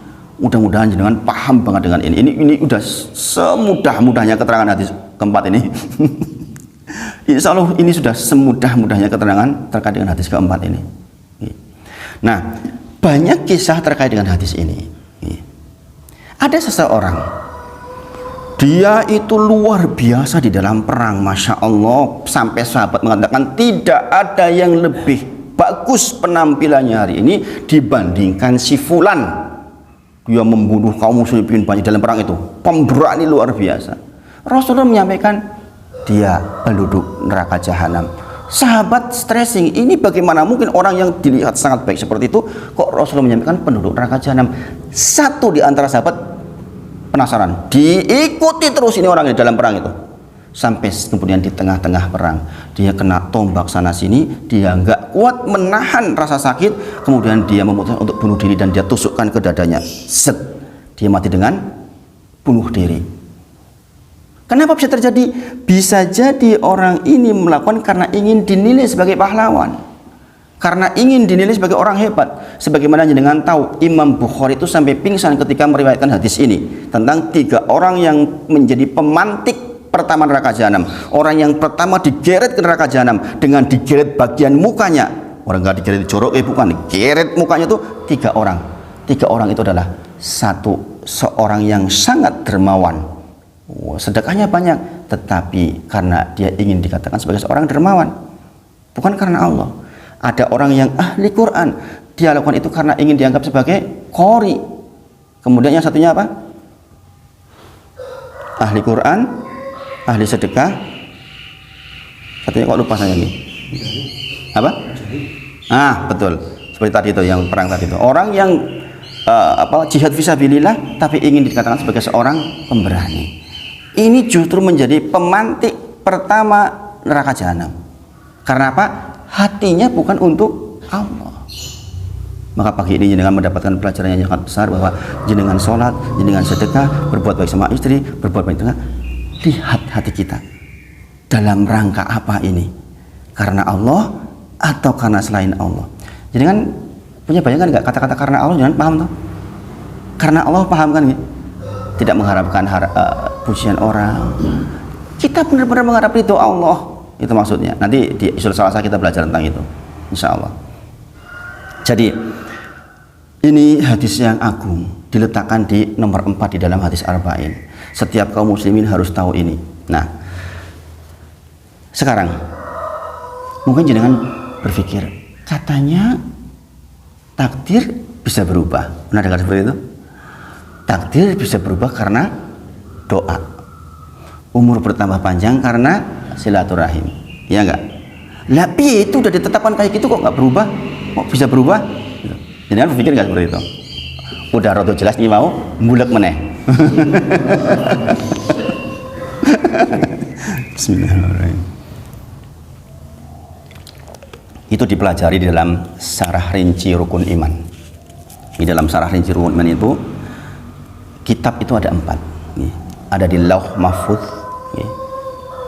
Mudah-mudahan jenengan paham banget dengan ini. Ini udah semudah-mudahnya keterangan hadis keempat ini. Insya Allah ini sudah semudah-mudahnya keterangan terkait dengan hadis keempat ini. Nah, banyak kisah terkait dengan hadis ini. Ada seseorang, dia itu luar biasa di dalam perang, Masya Allah, sampai sahabat mengatakan tidak ada yang lebih bagus penampilannya hari ini dibandingkan si Fulan. Dia membunuh kaum muslimin banyak dalam perang itu, pemberani luar biasa. Rasulullah menyampaikan dia penduduk neraka jahanam. Sahabat stressing, ini bagaimana mungkin orang yang dilihat sangat baik seperti itu kok Rasulullah menyampaikan penduduk neraka jahanam. Satu di antara sahabat penasaran, diikuti terus ini orang di dalam perang itu, sampai kemudian di tengah-tengah perang dia kena tombak sana sini, dia nggak kuat menahan rasa sakit, kemudian dia memutuskan untuk bunuh diri dan dia tusukkan ke dadanya, set, dia mati dengan bunuh diri. Kenapa bisa terjadi? Bisa jadi orang ini melakukan karena ingin dinilai sebagai pahlawan, karena ingin dinilai sebagai orang hebat. Sebagaimana jenengan tahu, Imam Bukhari itu sampai pingsan ketika meriwayatkan hadis ini tentang 3 orang yang menjadi pemantik pertama neraka jahanam. Orang yang pertama digeret ke neraka jahanam dengan digeret bagian mukanya. Orang nggak digeret jorok, bukan, digeret mukanya itu 3 orang. 3 orang itu adalah seorang yang sangat dermawan. Sedekahnya banyak, tetapi karena dia ingin dikatakan sebagai seorang dermawan, bukan karena Allah. Ada orang yang ahli Quran, dia lakukan itu karena ingin dianggap sebagai qori. Kemudian yang satunya apa? Ahli Quran, ahli sedekah, satunya kok lupa saya ini. Apa? Betul. Seperti tadi itu yang perang tadi itu. Orang yang jihad fisabilillah tapi ingin dikatakan sebagai seorang pemberani. Ini justru menjadi pemantik pertama neraka jahanam. Karena apa? Hatinya bukan untuk Allah. Maka pagi ini jenengan mendapatkan pelajaran yang sangat besar bahwa jenengan sholat, jenengan sedekah, berbuat baik sama istri, berbuat baik dengan, lihat hati kita dalam rangka apa ini, karena Allah atau karena selain Allah. Jenengan punya bayangan nggak kata-kata karena Allah? Jangan paham tuh. Karena Allah paham kan? Tidak mengharapkan pujian orang. Kita benar-benar mengharap ridho Allah. Itu maksudnya. Nanti di Ushul Salasah kita belajar tentang itu, insya Allah. Jadi ini hadis yang agung, diletakkan di nomor 4 di dalam hadis Arba'in. Setiap kaum muslimin harus tahu ini. Nah, sekarang mungkin jenengan berpikir, katanya takdir bisa berubah. Pernah dengar seperti itu? Takdir bisa berubah karena doa. Umur bertambah panjang karena silaturahim. Ya enggak? Lah piye itu udah ditetapkan kayak gitu kok nggak berubah? Kok bisa berubah? Jadi kan berpikir nggak seperti itu? Udah rada jelas nih mau mbulek meneh. Bismillahirrahmanirrahim. Itu dipelajari di dalam Syarah Rinci Rukun Iman. Di dalam Syarah Rinci Rukun Iman itu kitab itu ada 4. Ada di Lauh Mahfuz,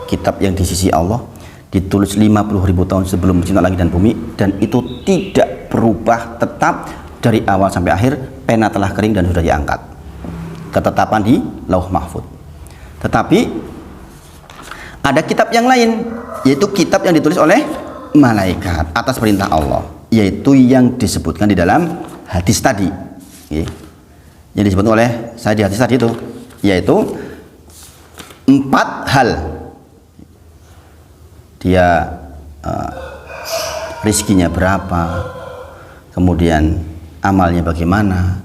kitab yang di sisi Allah, ditulis 50.000 tahun sebelum mencipta langit dan bumi, dan itu tidak berubah, tetap dari awal sampai akhir. Pena telah kering dan sudah diangkat, ketetapan di Lauh Mahfuz. Tetapi ada kitab yang lain, yaitu kitab yang ditulis oleh malaikat atas perintah Allah, yaitu yang disebutkan di dalam hadis tadi, yang disebut oleh saya di hadis tadi itu, yaitu 4 hal. Dia rizkinya berapa, kemudian amalnya bagaimana,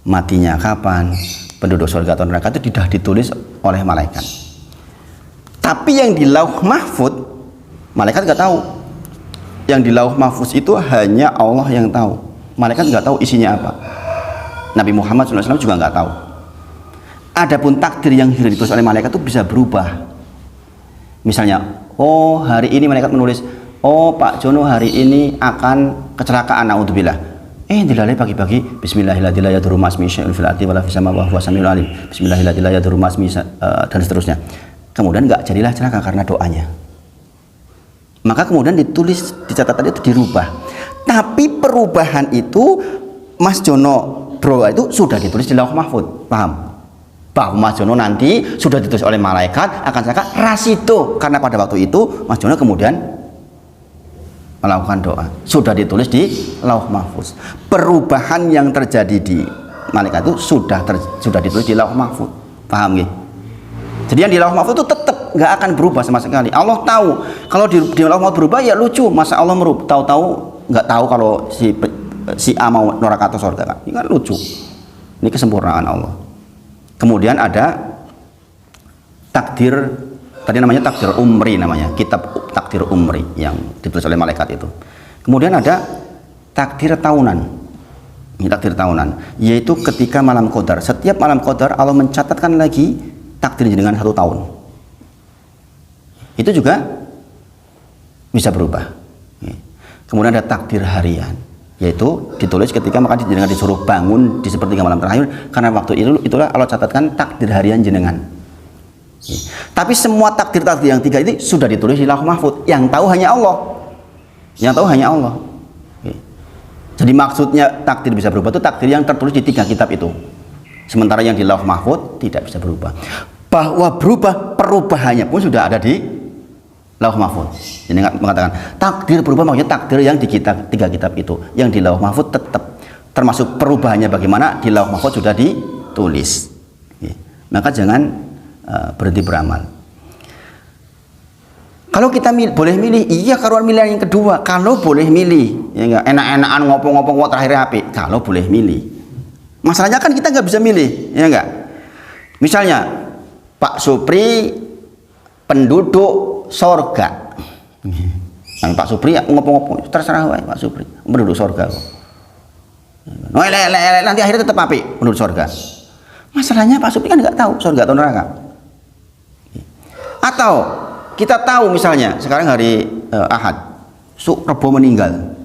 matinya kapan, penduduk surga atau neraka, itu sudah ditulis oleh malaikat. Tapi yang di Lauh Mahfuz malaikat nggak tahu. Yang di Lauh Mahfuz itu hanya Allah yang tahu. Malaikat nggak tahu isinya apa. Nabi Muhammad SAW juga nggak tahu. Adapun takdir yang sudah ditulis oleh malaikat itu bisa berubah. Misalnya, oh hari ini malaikat menulis, oh Pak Jono hari ini akan kecelakaan, naudzubillah. Dilalai pagi-pagi, Bismillahirrahmanirrahim, dan seterusnya. Kemudian nggak jadilah celaka karena doanya. Maka kemudian ditulis di catatan itu dirubah. Tapi perubahan itu Mas Jono Bro itu sudah ditulis di Lauh Mahfud, paham? Bahwa Mas Jono nanti sudah ditulis oleh malaikat akan sangat rasido, karena pada waktu itu Mas Jono kemudian melakukan doa, sudah ditulis di Lauh Mahfuz. Perubahan yang terjadi di malaikat itu sudah ditulis di Lauh Mahfuz, paham nggih? Jadi yang di Lauh Mahfuz itu tetap nggak akan berubah sama sekali. Allah tahu kalau di Lauh Mahfuz berubah ya lucu, masa Allah tahu-tahu nggak tahu kalau si A mau neraka atau surga, kan? Ini kan lucu. Ini kesempurnaan Allah. Kemudian ada takdir, tadi namanya takdir umri, namanya kitab takdir umri yang ditulis oleh malaikat itu. Kemudian ada takdir tahunan. Ini takdir tahunan, yaitu ketika malam qadar. Setiap malam qadar Allah mencatatkan lagi takdir dengan 1 tahun. Itu juga bisa berubah. Kemudian ada takdir harian, yaitu ditulis ketika maka jenengan disuruh bangun di sepertiga malam terakhir, karena waktu itulah Allah catatkan takdir harian jenengan. Tapi semua takdir-takdir yang 3 ini sudah ditulis di Lauh Mahfud, yang tahu hanya Allah. Yang tahu hanya Allah. Jadi maksudnya takdir bisa berubah itu takdir yang tertulis di 3 kitab itu. Sementara yang di Lauh Mahfud tidak bisa berubah. Bahwa berubah, perubahannya pun sudah ada di Lauh Mahfud. Jadi mengatakan takdir berubah maksudnya takdir yang di 3 kitab itu. Yang di Lauh Mahfud tetap, termasuk perubahannya bagaimana di Lauh Mahfud sudah ditulis. Maka jangan berhenti beramal. Kalau kita boleh milih, iya karuan milih yang kedua. Kalau boleh milih, ya enggak enak-enakan ngopong-ngopong kok terakhir HP. Kalau boleh milih. Masalahnya kan kita nggak bisa milih, ya enggak. Misalnya Pak Supri penduduk sorga. Pak Supri ngopong-ngopong terserah wae Pak Supri penduduk sorga kok. Nanti akhirnya tetap api penduduk sorga. Masalahnya Pak Supri kan nggak tahu sorga atau neraka. Atau kita tahu misalnya sekarang hari Ahad, Rebo meninggal.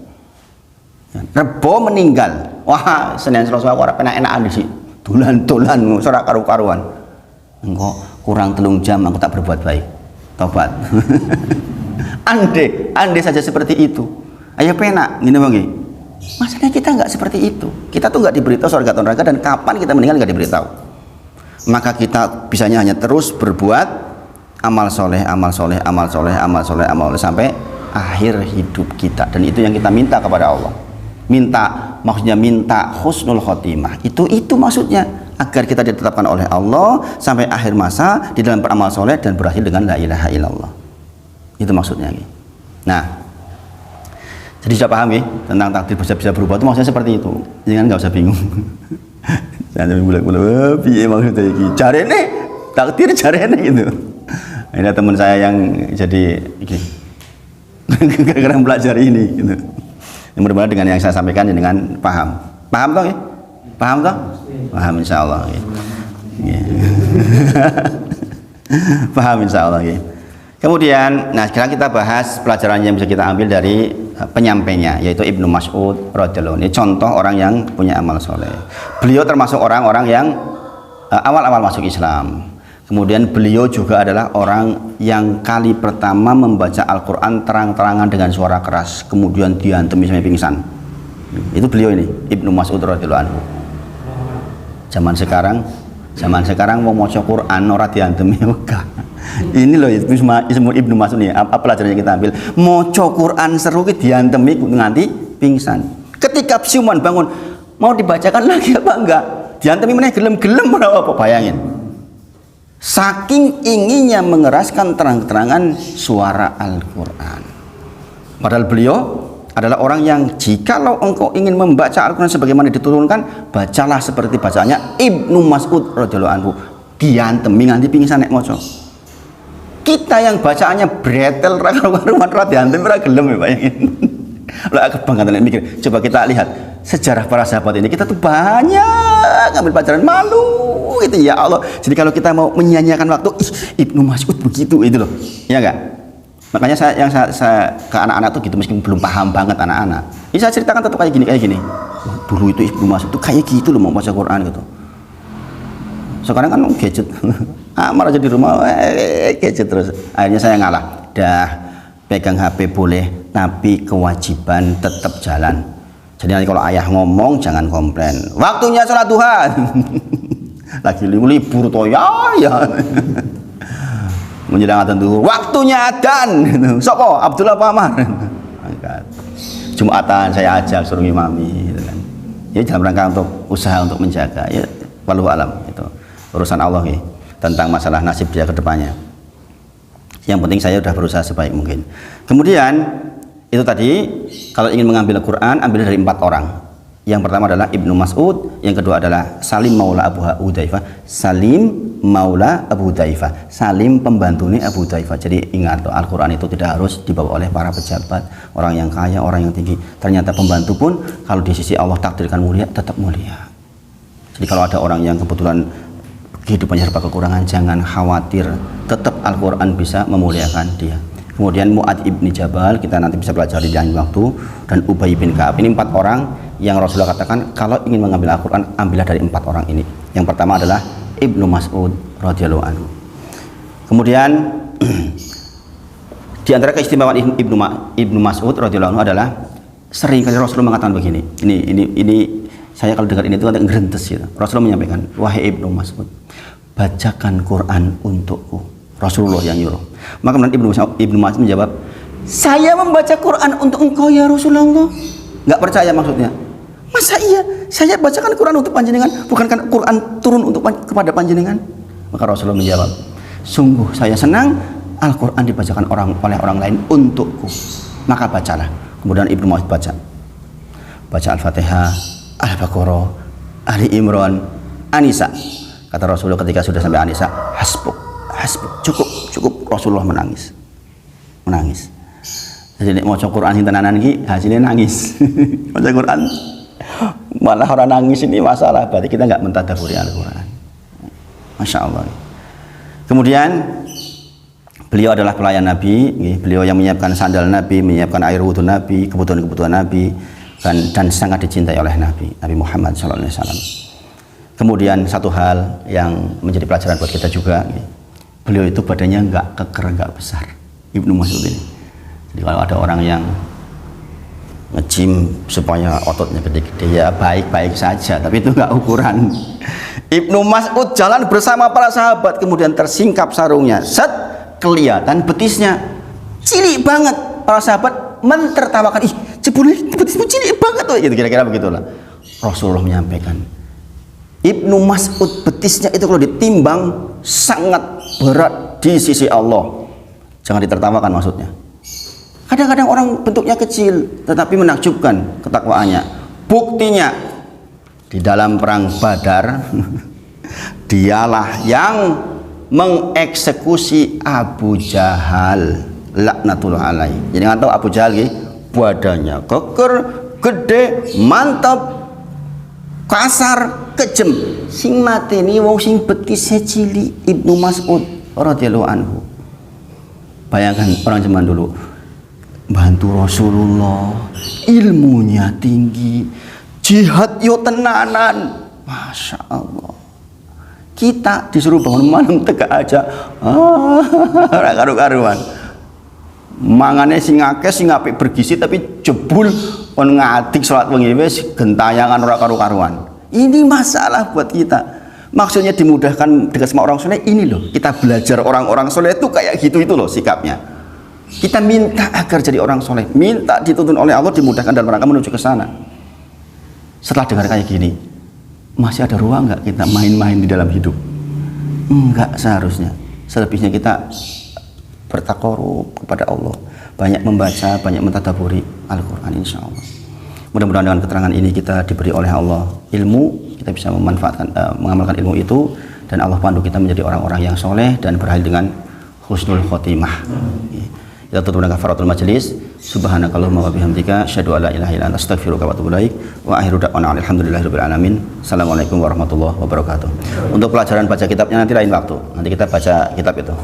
Rebo meninggal. Wah, Senin Selasa ora enak-enakan di sini. Dolan-dolan ora karu-karuan. Engko kurang 3 jam aku tak berbuat baik. Tobat. Andai saja seperti itu. Ayo penak, gini Bang. Masalahnya kita nggak seperti itu. Kita tuh nggak diberitahu surga atau neraka, dan kapan kita meninggal nggak diberitahu. Maka kita bisanya hanya terus berbuat amal soleh sampai akhir hidup kita, dan itu yang kita minta kepada Allah. Maksudnya minta husnul khotimah. Itu maksudnya agar kita ditetapkan oleh Allah sampai akhir masa di dalam beramal soleh dan berakhir dengan la ilaha illallah. Itu maksudnya. Nah, jadi sudah paham ya tentang takdir bisa berubah itu maksudnya seperti itu. Jangan nggak usah bingung. Jangan bulat-bulat piye maksudnya iki. Jarene takdir jarene gitu. Ada teman saya yang jadi gara-gara belajar ini gitu. Mudah-mudahan dengan yang saya sampaikan dengan paham toh ya? Paham toh? Paham insyaallah ya. Paham insyaallah ya. Kemudian, nah sekarang kita bahas pelajaran yang bisa kita ambil dari penyampainya, yaitu Ibnu Mas'ud radhiyallahu anhu. Ini contoh orang yang punya amal soleh. Beliau termasuk orang-orang yang awal-awal masuk Islam. Kemudian beliau juga adalah orang yang kali pertama membaca Al-Quran terang-terangan dengan suara keras, kemudian diantemi sampai pingsan. Itu beliau ini, Ibnu Mas'ud radhiyallahu anhu. Zaman sekarang mau maca Quran ora diantemi enggak. Ini loh Ismu Ibnu Mas'ud nih, apa pelajarannya kita ambil? Maca Quran seru ki diantemi nganti pingsan. Ketika siuman bangun, mau dibacakan lagi apa enggak? Diantemi meneh gelem-gelem ora apa, bayangin. Saking inginnya mengeraskan terang-terangan suara Al-Quran. Padahal beliau adalah orang yang jikalau engkau ingin membaca Al-Quran sebagaimana diturunkan, bacalah seperti bacanya Ibnu Mas'ud radhiyallahu anhu, diantemi nganti pingsan nek maca. Kita yang bacaannya bretel ra karuan ra diantemi ra gelem ya, bayangin. Lah kebanggaan mikir. Coba kita lihat sejarah para sahabat ini, kita tuh banyak ngambil pelajaran, malu itu ya Allah. Jadi kalau kita mau menyanyiakan waktu, Ibnu Mas'ud begitu itu loh, ya enggak? Makanya saya ke anak-anak tuh gitu, meskipun belum paham banget anak-anak. Ini saya ceritakan tetap kayak gini. Dulu itu Ibnu Mas'ud tuh kayak gitu loh mau baca Quran gitu. Sekarang kan gadget, amal aja di rumah gadget terus. Akhirnya saya ngalah. Dah pegang HP boleh, tapi kewajiban tetap jalan. Jadi nanti kalau ayah ngomong jangan komplain. Waktunya sholat duha. Lagi libur toh ya. Menjelang adzan duhur, waktunya adzan. Sopo Abdullah Pamar. Jumatan saya ajak suruh imami gitu kan. Ya dalam rangka untuk usaha untuk menjaga. Ya wallahu alam itu urusan Allah ya, tentang masalah nasib dia ke depannya. Yang penting saya sudah berusaha sebaik mungkin. Kemudian itu tadi kalau ingin mengambil Al-Quran ambil dari 4 orang. Yang pertama adalah Ibnu Mas'ud, yang kedua adalah Salim Maula Abu Hudzaifah. Salim Maula Abu Hudzaifah, Salim pembantunya Abu Hudzaifah. Jadi ingat Al-Quran itu tidak harus dibawa oleh para pejabat, orang yang kaya, orang yang tinggi. Ternyata pembantu pun kalau di sisi Allah takdirkan mulia, tetap mulia. Jadi kalau ada orang yang kebetulan kehidupannya serba kekurangan, jangan khawatir, tetap Al-Quran bisa memuliakan dia. Kemudian Mu'adz ibn Jabal, kita nanti bisa pelajari di lain waktu, dan Ubay bin Ka'ab. Ini 4 orang yang Rasulullah katakan kalau ingin mengambil Al-Quran ambillah dari 4 orang ini. Yang pertama adalah Ibnu Mas'ud radhiyallahu anhu. Kemudian di antara keistimewaan Ibnu Mas'ud radhiyallahu anhu adalah sering kali Rasulullah mengatakan begini. Ini saya kalau dengar ini itu ada ngerentes gitu. Rasulullah menyampaikan, wahai Ibnu Mas'ud, bacakan Quran untukku. Rasulullah yang nyuruh. Maka kemudian Ibnu Mas'ud menjawab, saya membaca Quran untuk engkau ya Rasulullah. Nggak percaya maksudnya. Masa iya saya bacakan Quran untuk panjenengan, bukankah Quran turun untuk kepada panjenengan? Maka Rasulullah menjawab, sungguh saya senang Al-Quran dibacakan oleh orang lain untukku, maka bacalah. Kemudian Ibnu Mas'ud baca Al-Fatihah, Al-Baqarah, Ali Imran, An-Nisa. Kata Rasulullah ketika sudah sampai An-Nisa, hasbuk, cukup. Rasulullah menangis. Jadi mau coba Quran tenanan ki hasilnya nangis. Baca Quran malah orang nangis, ini masalah, berarti kita nggak mentadaburi Al-Quran. Masya Allah. Kemudian beliau adalah pelayan Nabi, beliau yang menyiapkan sandal Nabi, menyiapkan air wudhu Nabi, kebutuhan-kebutuhan Nabi, dan sangat dicintai oleh Nabi Muhammad SAW. Kemudian satu hal yang menjadi pelajaran buat kita juga, beliau itu badannya nggak keker, nggak besar, Ibnu Mas'ud ini. Jadi kalau ada orang yang nge-gym supaya ototnya gede-gede, ya baik-baik saja, tapi itu nggak ukuran. Ibnu Mas'ud jalan bersama para sahabat, kemudian tersingkap sarungnya, set, kelihatan betisnya, cilik banget. Para sahabat mentertawakan, ih jebule betismu cilik banget tuh, gitu kira-kira begitulah. Rasulullah menyampaikan, Ibnu Mas'ud betisnya itu kalau ditimbang sangat berat di sisi Allah. Jangan ditertawakan maksudnya. Kadang-kadang orang bentuknya kecil tetapi menakjubkan ketakwaannya. Buktinya di dalam perang Badar dialah yang mengeksekusi Abu Jahal laknatullah alaih. Jadi nggak tahu Abu Jahal badannya keker, gede, mantap, kasar, kejem. Sing mateni wong sing betis cilik, Ibnu Mas'ud radhiyallahu anhu. Bayangkan orang zaman dulu bantu Rasulullah, ilmunya tinggi, jihad yo tenanan, masya Allah. Kita disuruh bangun malam tegak aja, ora karu-karuan. Mangane sing akeh sing apik bergizi tapi jebul kon ngadik salat wengi wis gentayangan ora karu-karuan. Ini masalah buat kita. Maksudnya dimudahkan dekat sama orang soleh, ini loh. Kita belajar orang-orang soleh itu kayak gitu itu loh sikapnya. Kita minta agar jadi orang soleh, minta dituntun oleh Allah, dimudahkan dalam rangka menuju ke sana. Setelah dengar kayak gini, masih ada ruang nggak kita main-main di dalam hidup? Enggak seharusnya. Selebihnya kita bertakarub kepada Allah, banyak membaca, banyak mentadaburi Al-Quran, insya Allah. Mudah-mudahan dengan keterangan ini kita diberi oleh Allah ilmu, kita bisa memanfaatkan, mengamalkan ilmu itu, dan Allah pandu kita menjadi orang-orang yang soleh dan berakhir dengan husnul khotimah. Kita tutup dengan kafaratul majelis. Subhanakallahumma wa bihamdika asyhadu an la ilaha illa anta astaghfiruka wa atubu ilaik. Wa akhiru da'wana alhamdulillahirabbil alamin. Assalamualaikum warahmatullahi wabarakatuh. Untuk pelajaran baca kitabnya nanti lain waktu. Nanti kita baca kitab itu.